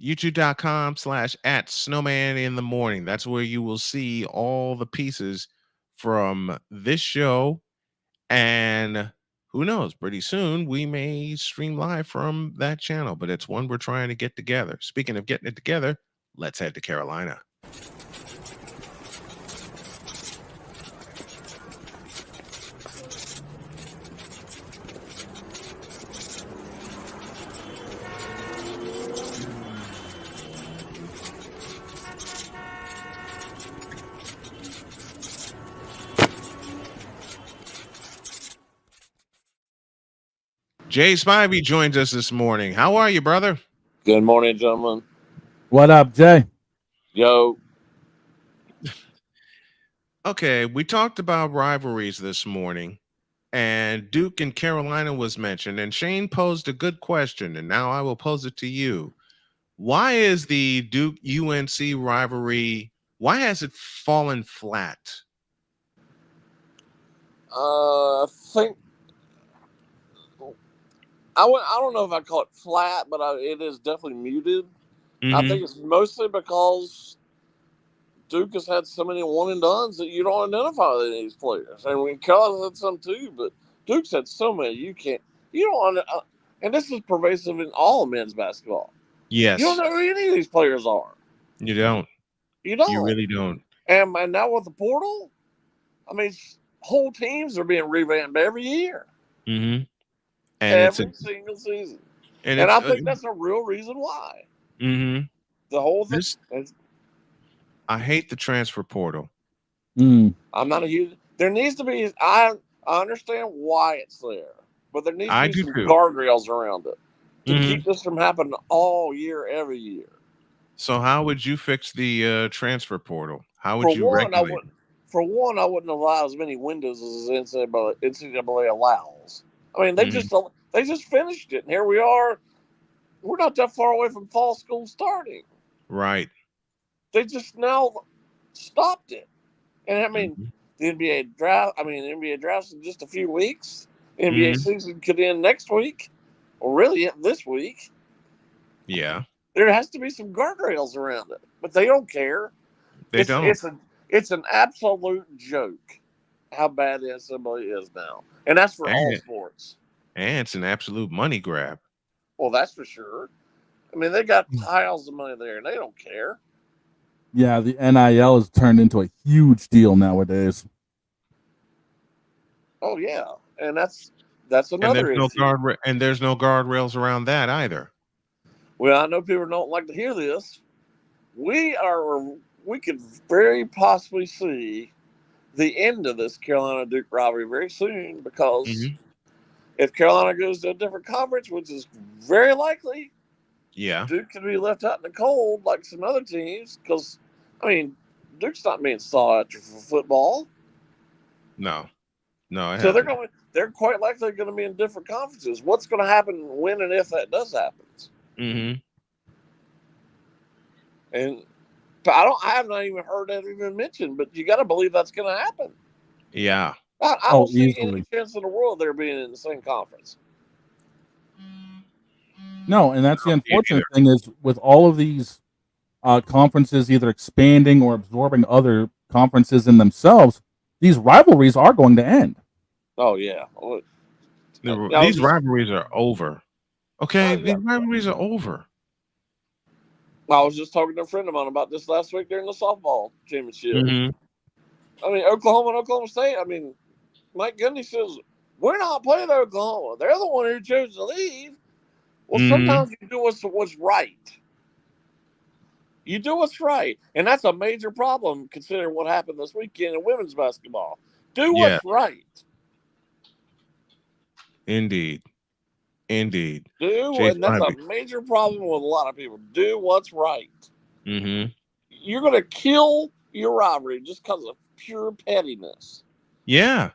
YouTube.com/@snowmaninthemorning. That's where you will see all the pieces from this show, and who knows, pretty soon we may stream live from that channel, but it's one we're trying to get together. Speaking of getting it together, let's head to Carolina. Jay Spivey joins us this morning. How are you, brother? Good morning, gentlemen. What up, Jay? Yo. Okay, we talked about rivalries this morning, and Duke and Carolina was mentioned, and Shane posed a good question, and now I will pose it to you. Why is the Duke-UNC rivalry, why has it fallen flat? I think I don't know if I call it flat, but it is definitely muted. Mm-hmm. I think it's mostly because Duke has had so many one and dones that you don't identify with these players. And when Carolina's had some too, but Duke's had so many you don't. And this is pervasive in all men's basketball. Yes. You don't know who any of these players are. You don't. You don't. You really don't. And now with the portal, I mean, whole teams are being revamped every year. Mm-hmm. Every single season. And I think that's a real reason why. Mm-hmm. The whole thing. I hate the transfer portal. I'm not a huge. There needs to be. I I understand why it's there, but there needs to I be do some too. guardrails around it to Mhm. keep this from happening all year, every year. So how would you fix the transfer portal? How would For you one, I regulate it? would. For one, I wouldn't allow as many windows as NCAA allows. I mean, Mhm. they just finished it, and here we are. We're not that far away from fall school starting. Right. They just now stopped it, and I mean, Mhm. the NBA draft. I mean, the NBA draft's in just a few weeks. The NBA Mhm. season could end next week, or really this week. Yeah. There has to be some guardrails around it, but they don't care. They don't. It's an absolute joke how bad the NCAA is now, and that's for all And sports. it's an absolute money grab. Well, that's for sure. I mean, they got piles of money there, and they don't care. Yeah, the NIL has turned into a huge deal nowadays. Oh yeah, and that's And another issue. there's no guardrails around that either. Well, I know people don't like to hear this. We could very possibly see the end of this Carolina Duke rivalry very soon because Mhm. if Carolina goes to a different conference, which is very likely, Yeah. Duke could be left out in the cold like some other teams. Because, I mean, Duke's not being sought after for football, No. No, it so hasn't. they're quite likely going to be in different conferences. What's going to happen when and if that does happen? Mhm. And I have not even heard that even mentioned, but you got to believe that's going to happen. Yeah. I Oh, don't see any easily. chance in the world they're being in the same conference. No, and that's the Me unfortunate neither. thing is with all of these conferences either expanding or absorbing other conferences in themselves, these rivalries are going to end. Oh yeah, I was These just rivalries are over. Okay, yeah, these rivalries are over. I was just talking to a friend of mine about this last week during the softball championship. Mhm. I mean, Oklahoma and Oklahoma State. I mean, Mike Gundy says we're not playing Oklahoma. They're the one who chose to leave. Well, Mhm. sometimes you do what's right. You do what's right, and that's a major problem considering what happened this weekend in women's basketball. Do Yeah, what's right. indeed. Indeed. And Jason that's a Ivey. major problem with a lot of people. Do what's right. Mhm. You're going to kill your rivalry just because of pure pettiness. Yeah.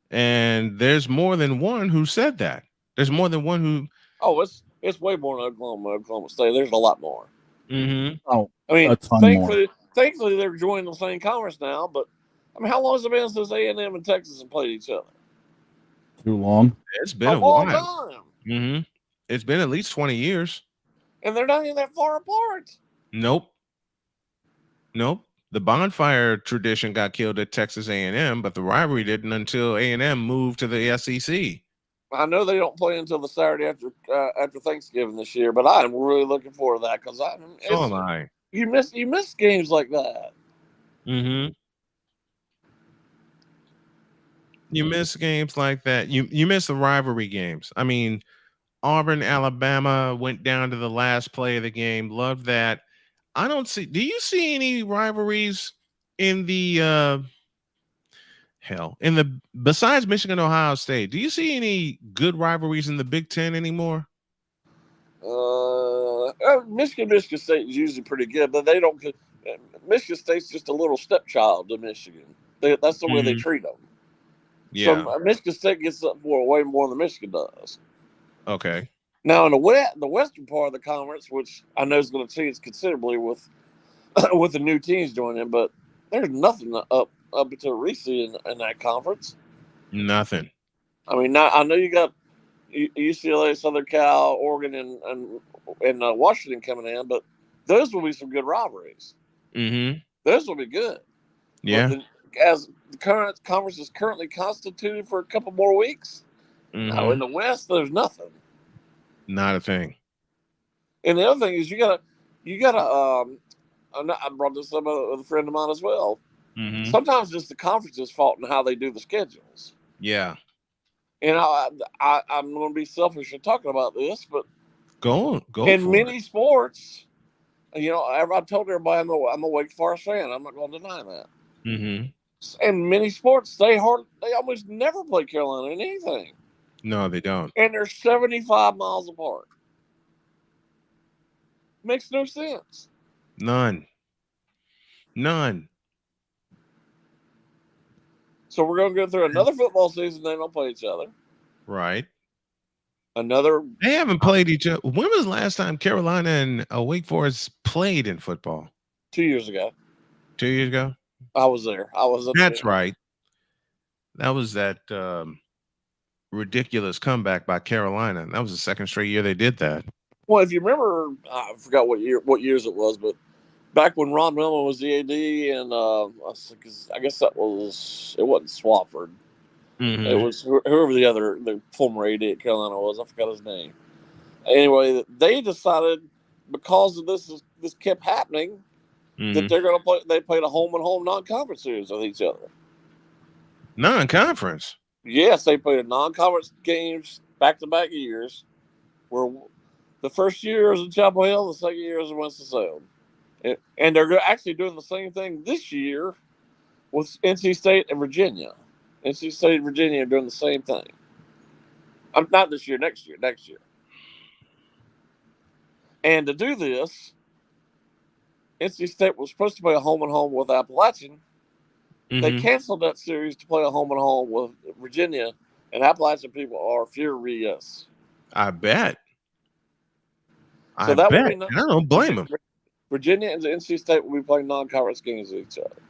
And there's more than one who said that. There's more than one who Oh, it's way more than Oklahoma State. There's a lot more. Mhm. Oh, I mean, a ton more. thankfully they're joining the same conference now. But I mean, how long has it been since A&M and Texas have played each other? Too long. It's been A a long while. time, Mhm. It's been at least 20 years. and they're not even that far apart. Nope. Nope. The bonfire tradition got killed at Texas A&M, but the rivalry didn't until A&M moved to the SEC. I know they don't play until the Saturday after Thanksgiving this year, but I'm really looking forward to that because So am I. you miss games like that. Mhm. You miss games like that. You miss the rivalry games. I mean, Auburn, Alabama went down to the last play of the game. Love that. I don't see. Do you see any rivalries in the in the besides Michigan, Ohio State? Do you see any good rivalries in the Big Ten anymore? Michigan State is usually pretty good, but they don't. Michigan State's just a little stepchild to Michigan. That's the way they Mhm. treat them. So Yeah. Michigan State gets up for way more than Michigan does. Okay. Now in the western part of the conference, which I know is going to change considerably with with the new teams joining, but there's nothing up until recently in that conference. Nothing. I mean, I know you got UCLA, Southern Cal, Oregon, and Washington coming in, but those will be some good rivalries. Mhm. Those will be good. But Yeah. as the current conference is currently constituted for a couple more weeks, now in Mhm. the West, there's nothing. Not a thing. And the other thing is, you gotta. I brought this up with a friend of mine as well. Mhm. Sometimes it's the conference's fault in how they do the schedules. Yeah. And I'm going to be selfish in talking about this, but Go in for it. many sports, I told everybody I'm a Wake Forest fan. I'm not going to deny that. Mhm. And many sports, they almost never play Carolina in anything. No, they don't. And they're 75 miles apart. Makes no sense. None. So we're going to go through another football season. They don't play each other. Right. They haven't played each other. When was the last time Carolina and Wake Forest played in football? 2 years ago. 2 years ago? I was there. That's right. That was that ridiculous comeback by Carolina. That was the second straight year they did that. Well, if you remember, I forgot what years it was, but back when Ron Millman was the AD, and I guess it wasn't Swafford. Mm-hmm. It was whoever the former AD at Carolina was. I forgot his name. Anyway, they decided because of this kept happening that they're going to play. They played a home and home non-conference series with each other. Non-conference. Yes, they played non-conference games back-to-back years, where the first year is in Chapel Hill, the second year is in Winston-Salem. And they're actually doing the same thing this year with NC State and Virginia. NC State and Virginia are doing the same thing. Not this year, next year. And to do this, NC State was supposed to play a home and home with Appalachian. They canceled that series to play a home and home with Virginia, and Appalachian people are furious. I bet. So that would be I don't blame them. Virginia and the NC State will be playing non-conference games with each other.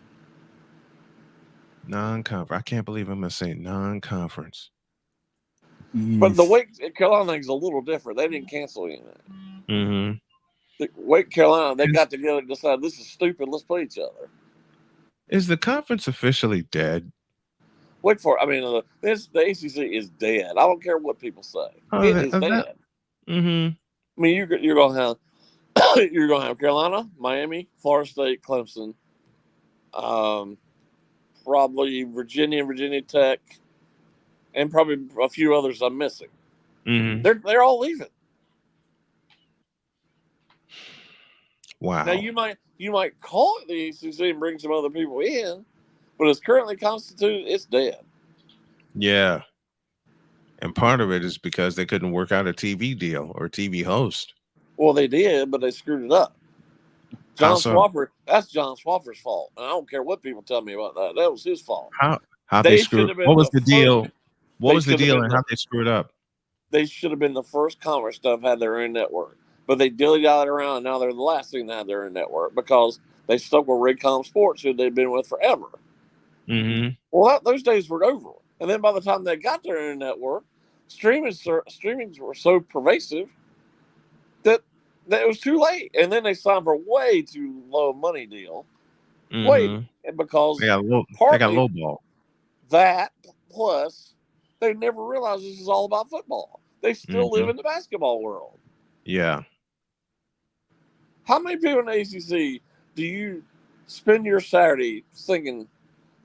Non-conference. I can't believe I'm going to say non-conference. But the Wake Carolina thing is a little different. They didn't cancel anything. Mm-hmm. The Wake Carolina, they got together and decided this is stupid. Let's play each other. Is the conference officially dead? Wait for it. I mean, the ACC is dead. I don't care what people say. It is dead. Mm-hmm. I mean, you're going to have Carolina, Miami, Florida State, Clemson, probably Virginia Tech, and probably a few others I'm missing. Mm-hmm. They're all leaving. Wow. Now you might call it the ACC and bring some other people in, but it's currently constituted. It's dead. Yeah. And part of it is because they couldn't work out a TV deal or a TV host. Well, they did, but they screwed it up. That's John Swaffer's fault. And I don't care what people tell me about that. That was his fault. How they screwed? What was the deal? What was the deal and how they screwed up? They should have been the first conference to have had their own network. But they dilly-dallied around, and now they're the last thing to have their own network because they stuck with Raycom Sports, who they've been with forever. Mm-hmm. Well, those days were over. And then by the time they got their own network, streamings were so pervasive that it was too late. And then they signed for way too low a money deal. Mm-hmm. Because they got low ball. That plus they never realized this is all about football. They still live in the basketball world. Yeah. How many people in the ACC do you spend your Saturday thinking,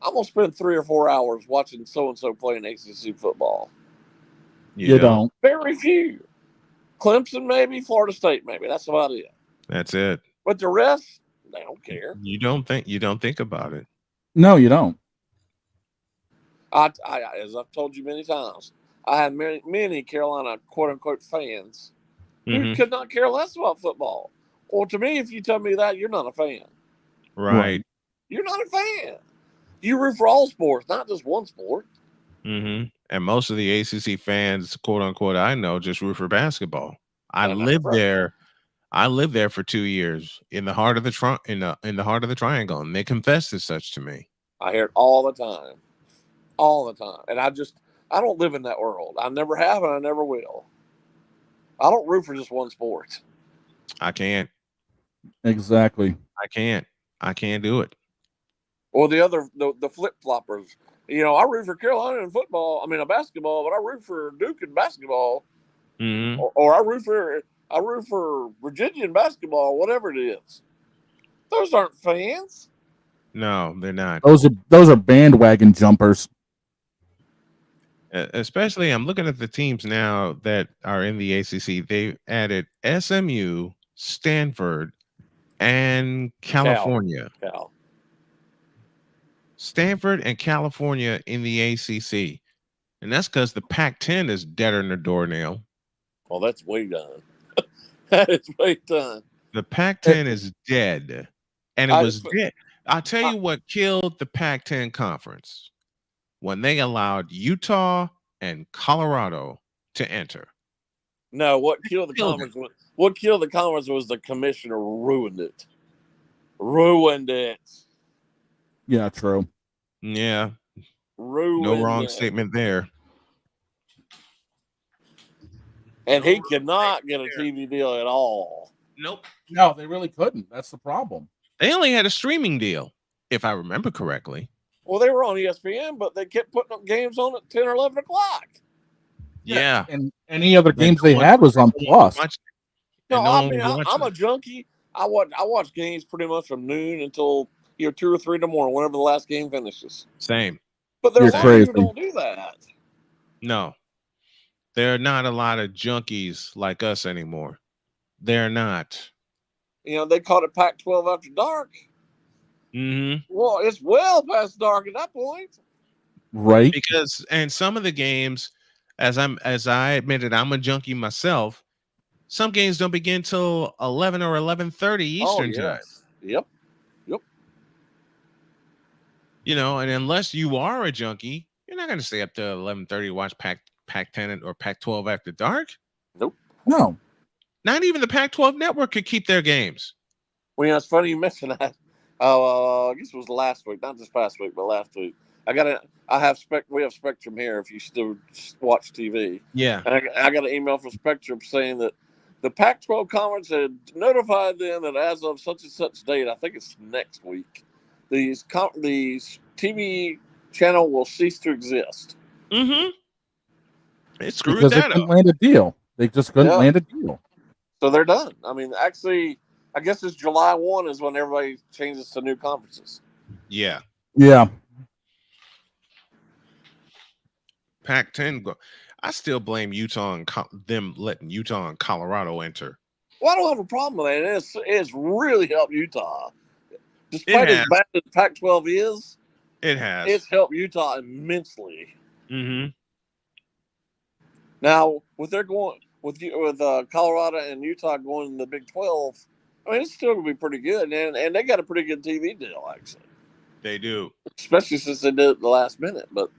I'm going to spend 3 or 4 hours watching so-and-so playing ACC football? You don't. Very few. Clemson, maybe. Florida State, maybe. That's about it. That's it. But the rest, they don't care. You don't think about it. No, you don't. I as I've told you many times, I had many Carolina quote-unquote fans who could not care less about football. Well, to me, if you tell me that, you're not a fan. Right. You're not a fan. You root for all sports, not just one sport. Mm-hmm. And most of the ACC fans, quote unquote, I know, just root for basketball. I lived there. I lived there for 2 years in the heart of the in the heart of the triangle, and they confessed as such to me. I hear it all the time, and I don't live in that world. I never have, and I never will. I don't root for just one sport. I can't. Exactly. I can't do it. Or the flip floppers. You know, I root for Carolina in football. I mean, basketball, but I root for Duke in basketball. Mm-hmm. Or I root for Virginia in basketball, whatever it is. Those aren't fans. No, they're not. Those are bandwagon jumpers. Especially, I'm looking at the teams now that are in the ACC. They've added SMU, Stanford, and California. Cal. Stanford and California in the ACC. And that's because the Pac-10 is deader than a doornail. Well, that's way done. That is way done. The Pac-10 is dead. And it was dead. I'll tell you what killed the Pac-10 conference. When they allowed Utah and Colorado to enter. No, what killed the conference was the commissioner ruined it. Ruined it. Yeah, true. Yeah. Ruined no wrong it. statement there. And he could not get a TV deal at all. Nope. No, they really couldn't. That's the problem. They only had a streaming deal, if I remember correctly. Well, they were on ESPN, but they kept putting up games on at 10 or 11 o'clock. Yeah. And any other games they had was on Plus. No, I mean, I'm a junkie. I watch games pretty much from noon until 2 or 3 in the morning, whenever the last game finishes. Same. But there's a lot of people who don't do that. No. There are not a lot of junkies like us anymore. They're not. They called it Pac-12 after dark. Mm-hmm. Well, it's well past dark at that point. Right. Because and some of the games, as I admitted, I'm a junkie myself. Some games don't begin till 11 or 11:30 Eastern time. Yep. And unless you are a junkie, you're not going to stay up to 11:30 to watch Pac-10 or Pac-12 after dark. Nope. No. Not even the Pac-12 network could keep their games. Well, it's funny you mentioned that. I guess it was last week, not this past week, but last week. We have Spectrum here if you still watch TV. Yeah. And I got an email from Spectrum saying that the Pac-12 conference had notified them that as of such and such date, I think it's next week, these TV channel will cease to exist. Mm-hmm. It screwed because that they couldn't up. land a deal. They just couldn't land a deal. So they're done. I mean, actually, I guess it's July 1 is when everybody changes to new conferences. Yeah. Yeah. Pac-10. I still blame Utah and them letting Utah and Colorado enter. Well, I don't have a problem with that. It's really helped Utah. Despite as bad as Pac-12 is, it has. It's helped Utah immensely. Mm-hmm. Now, with Colorado and Utah going in the Big 12, I mean, it's still going to be pretty good. And they got a pretty good TV deal, actually. They do. Especially since they did it the last minute. But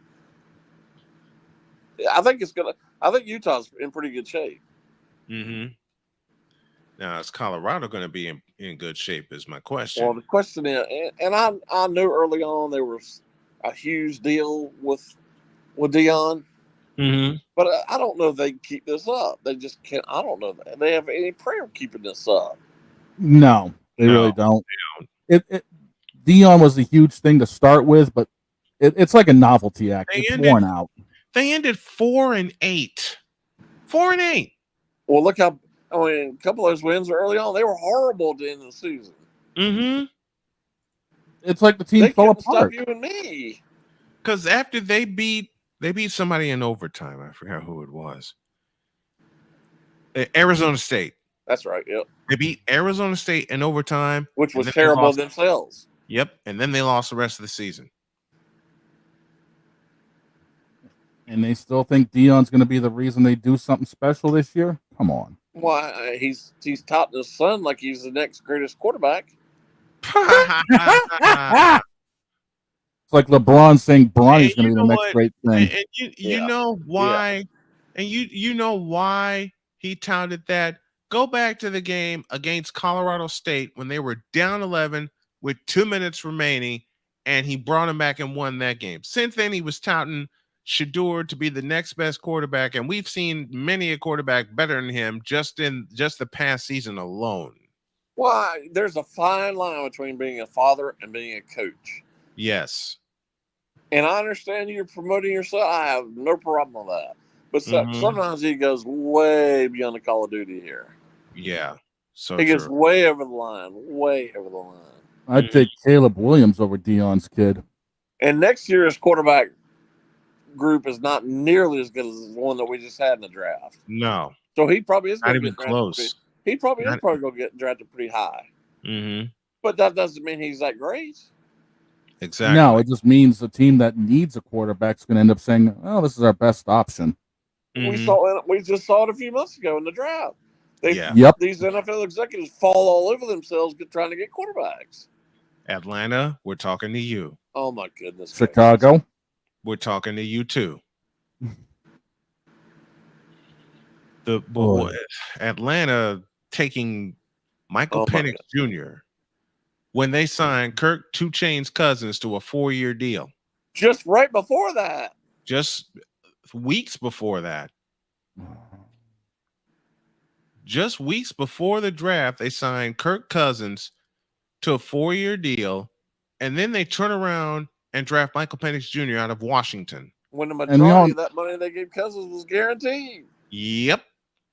I think Utah's in pretty good shape. Mm-hmm. Now, is Colorado going to be in good shape is my question. Well, the question is, and I knew early on there was a huge deal with Dion. Mm-hmm. But I don't know if they can keep this up. They just can't. I don't know that they have any prayer of keeping this up. No, they really don't. Dion was a huge thing to start with, but it's like a novelty act. It's worn out. They ended 4-8. 4-8. Well, look how. I mean, a couple of those wins early on, they were horrible at the end of the season. Mm-hmm. It's like the team fell apart. Stop you and me. Because after they beat somebody in overtime. I forgot who it was. Arizona State. That's right. Yep. They beat Arizona State in overtime, which was terrible themselves. Yep, and then they lost the rest of the season. And they still think Dion's going to be the reason they do something special this year? Come on. Why he's touting his son like he's the next greatest quarterback. It's like LeBron saying Bronny's going to be the next great thing. And you know why? Yeah. And you know why he touted that? Go back to the game against Colorado State when they were down 11 with 2 minutes remaining, and he brought him back and won that game. Since then, he was touting Shedeur to be the next best quarterback, and we've seen many a quarterback better than him just the past season alone. Why? There's a fine line between being a father and being a coach. Yes. And I understand you're promoting yourself. I have no problem with that. But sometimes he goes way beyond the Call of Duty here. Yeah. So he gets way over the line. Way over the line. I'd take Caleb Williams over Dion's kid. And next year's quarterback group is not nearly as good as the one that we just had in the draft. No. So he probably is not going to even close. He probably is going to get drafted pretty high. Mm-hmm. But that doesn't mean he's that great. Exactly. No, it just means the team that needs a quarterback is going to end up saying, "Oh, this is our best option." We just saw it a few months ago in the draft. Yep. These NFL executives fall all over themselves trying to get quarterbacks. Atlanta, we're talking to you. Oh my goodness. Chicago, we're talking to you too. Atlanta taking Michael Penix Jr. when they signed Kirk 2 Chainz Cousins to a 4-year deal. Just right before that. Just weeks before that. Just weeks before the draft, they signed Kirk Cousins to a 4-year deal, and then they turn around and draft Michael Penix Jr. out of Washington. When the majority of that money they gave Cousins was guaranteed. Yep.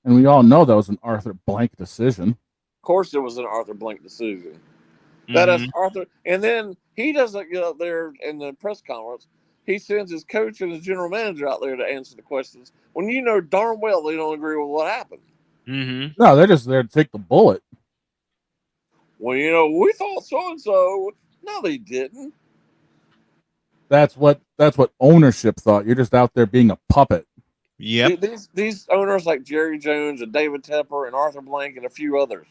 And we all know that was an Arthur Blank decision. Of course it was an Arthur Blank decision. That is Arthur. And then he doesn't get up there in the press conference. He sends his coach and his general manager out there to answer the questions when you know darn well they don't agree with what happened. No, they're just there to take the bullet. Well, you know, we thought so-and-so. No, they didn't. That's what ownership thought. You're just out there being a puppet. Yep. These owners like Jerry Jones and David Tepper and Arthur Blank and a few others.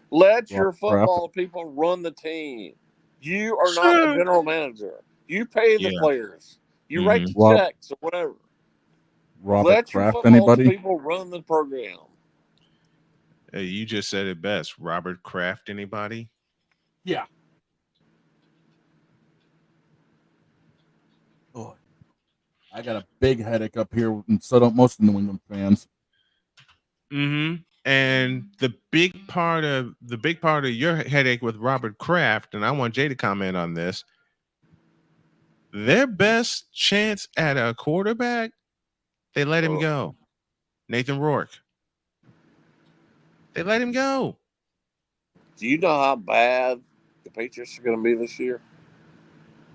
Let your football people run the team. You are not a general manager. You pay the players. You write the checks or whatever. Robert Kraft, anybody? People run the program. Hey, you just said it best. Robert Kraft, anybody? Yeah. Oh, I got a big headache up here, and so don't most New England fans. And the big part of your headache with Robert Kraft, and I want Jay to comment on this. Their best chance at a quarterback, they let him go. Nathan Rourke. They let him go. Do you know how bad the Patriots are going to be this year?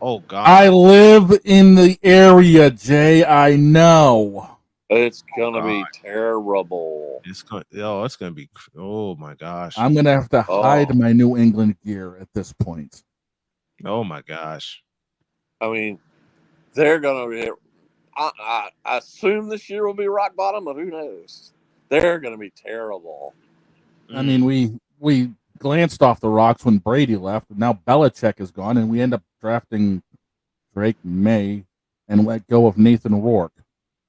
Oh, God. I live in the area, Jay. I know. It's going to be terrible. It's going to be, oh, my gosh. I'm going to have to hide my New England gear at this point. Oh, my gosh. I mean, they're going to be, I assume this year will be rock bottom, but who knows? They're going to be terrible. I mean, we glanced off the rocks when Brady left. Now Belichick is gone, and we end up drafting Drake May and let go of Nathan Rourke.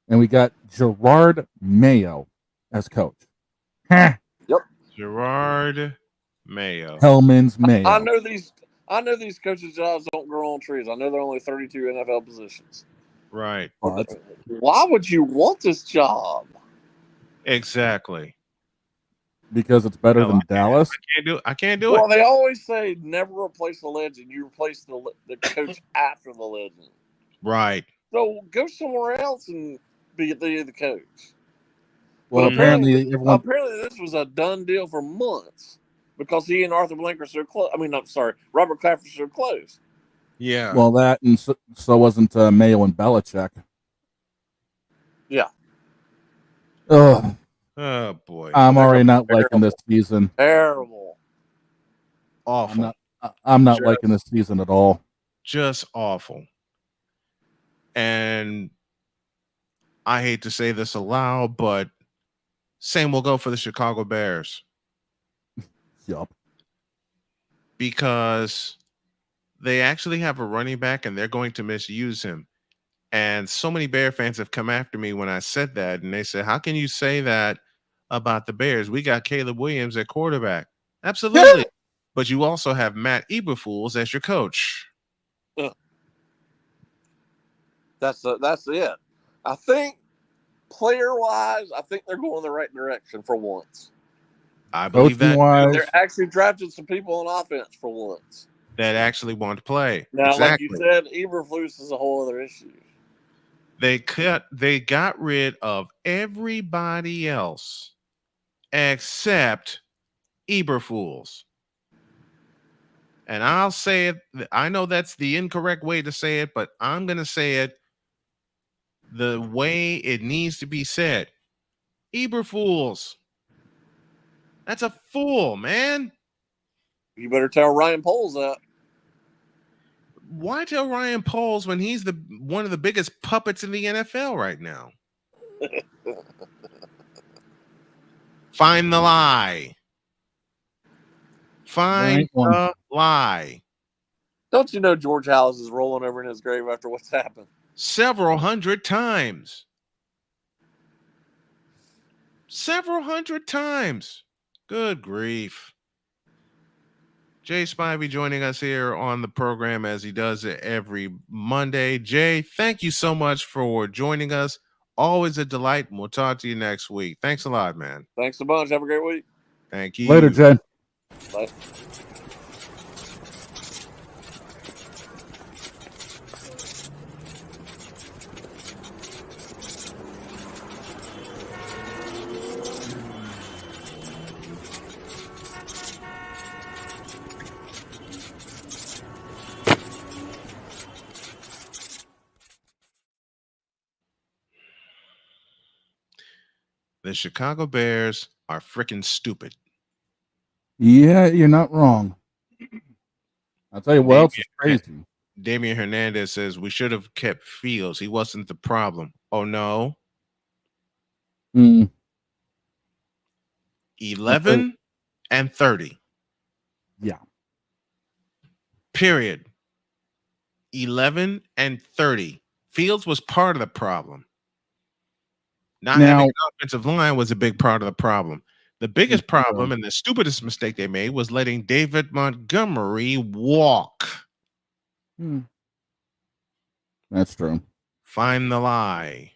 And we got Gerard Mayo as coach. Yep. Gerard Mayo. Hellman's Mayo. I know these coaches' jobs don't grow on trees. I know there are only 32 NFL positions. Right. Why would you want this job? Exactly. Because it's better than Dallas. I can't do it. Well, they always say never replace the legend. You replace the coach after the legend. Right. So go somewhere else and be the coach. Well, but apparently this was a done deal for months because he and Arthur Blank are so close. I mean, I'm sorry, Robert Kraft are so close. Yeah. Well, that and so wasn't Mayo and Belichick. Yeah. Ugh. Oh boy. I'm already not liking this season. Terrible. Awful. I'm not liking this season at all. Just awful. And I hate to say this aloud, but same will go for the Chicago Bears. Yup. Because they actually have a running back and they're going to misuse him. And so many Bear fans have come after me when I said that. And they said, how can you say that about the Bears? We got Caleb Williams at quarterback. Absolutely. But you also have Matt Eberflus as your coach. That's it. I think player-wise, I think they're going the right direction for once. I believe that. They're actually drafting some people on offense for once. That actually want to play. Now, exactly. like you said, Eberflus is a whole other issue. They got rid of everybody else except Eberflus. And I'll say it. I know that's the incorrect way to say it, but I'm going to say it the way it needs to be said. Eberflus. That's a fool, man. You better tell Ryan Poles that. Why tell Ryan Poles when he's one of the biggest puppets in the NFL right now? Find the lie. Find the lie. Don't you know George Hallis is rolling over in his grave after what's happened? Several hundred times. Several hundred times. Good grief. Jay Spivey joining us here on the program as he does it every Monday. Jay, thank you so much for joining us. Always a delight, and we'll talk to you next week. Thanks a lot, man. Thanks a bunch. Have a great week. Thank you. Later, Jay. Bye. The Chicago Bears are freaking stupid. Yeah, you're not wrong. I'll tell you what else is crazy. Damian Hernandez says we should have kept Fields. He wasn't the problem. Oh, no. 11 and 30. Yeah. Period. 11 and 30. Fields was part of the problem. Not having an offensive line was a big part of the problem. The biggest problem and the stupidest mistake they made was letting David Montgomery walk. That's true. Find the lie.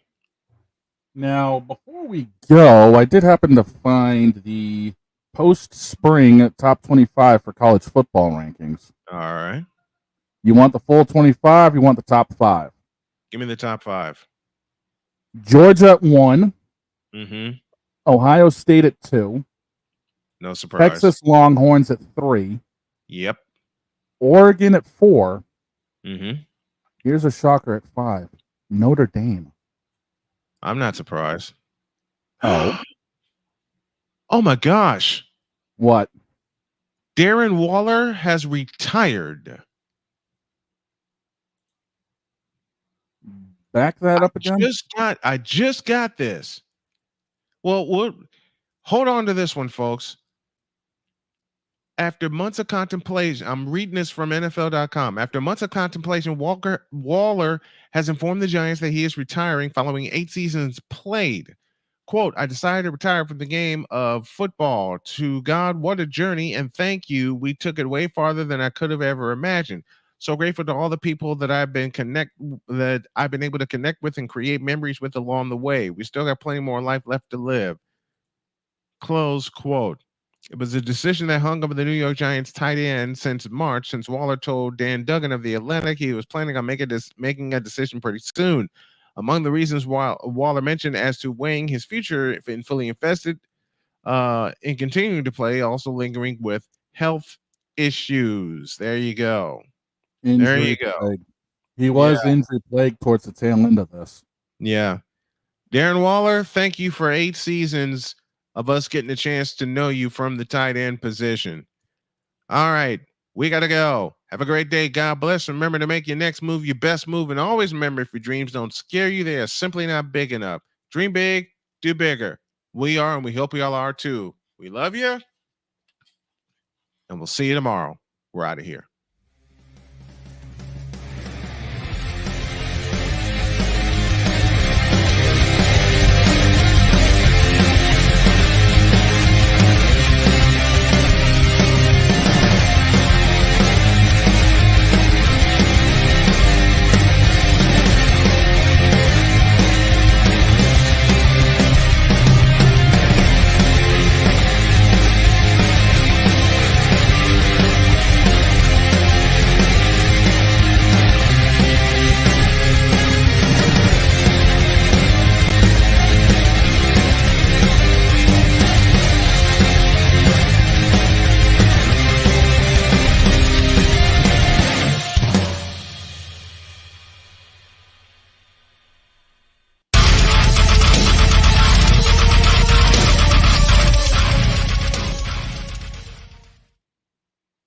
Now, before we go, I did happen to find the post-spring top 25 for college football rankings. All right. You want the full 25? You want the top 5? Give me the top 5. Georgia at 1. Mm-hmm. Ohio State at 2. No surprise. Texas Longhorns at 3. Yep. Oregon at 4. Mm-hmm. Here's a shocker at 5. Notre Dame. I'm not surprised. Oh. Oh my gosh. What? Darren Waller has retired. Back that up again. I just got this. Well, hold on to this one, folks. After months of contemplation, I'm reading this from NFL.com. After months of contemplation, Waller has informed the Giants that he is retiring following 8 seasons played. Quote, I decided to retire from the game of football. To God, what a journey, and thank you. We took it way farther than I could have ever imagined. So grateful to all the people that I've been able to connect with and create memories with along the way. We still got plenty more life left to live. Close quote. It was a decision that hung over the New York Giants tight end since March, since Waller told Dan Duggan of The Atlantic he was planning on making a decision pretty soon. Among the reasons Waller mentioned as to weighing his future in fully invested in continuing to play, also lingering with health issues. There you go. There you go. Plague. He was injury plagued towards the tail end of this. Yeah. Darren Waller, thank you for 8 seasons of us getting a chance to know you from the tight end position. All right. We got to go. Have a great day. God bless. Remember to make your next move your best move. And always remember, if your dreams don't scare you, they are simply not big enough. Dream big, do bigger. We are, and we hope you all are too. We love you. And we'll see you tomorrow. We're out of here.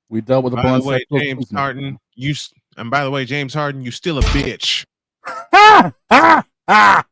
We dealt with a By the bunch way, of James Harden, And by the way, James Harden, you still a bitch. Ha! Ha! Ha!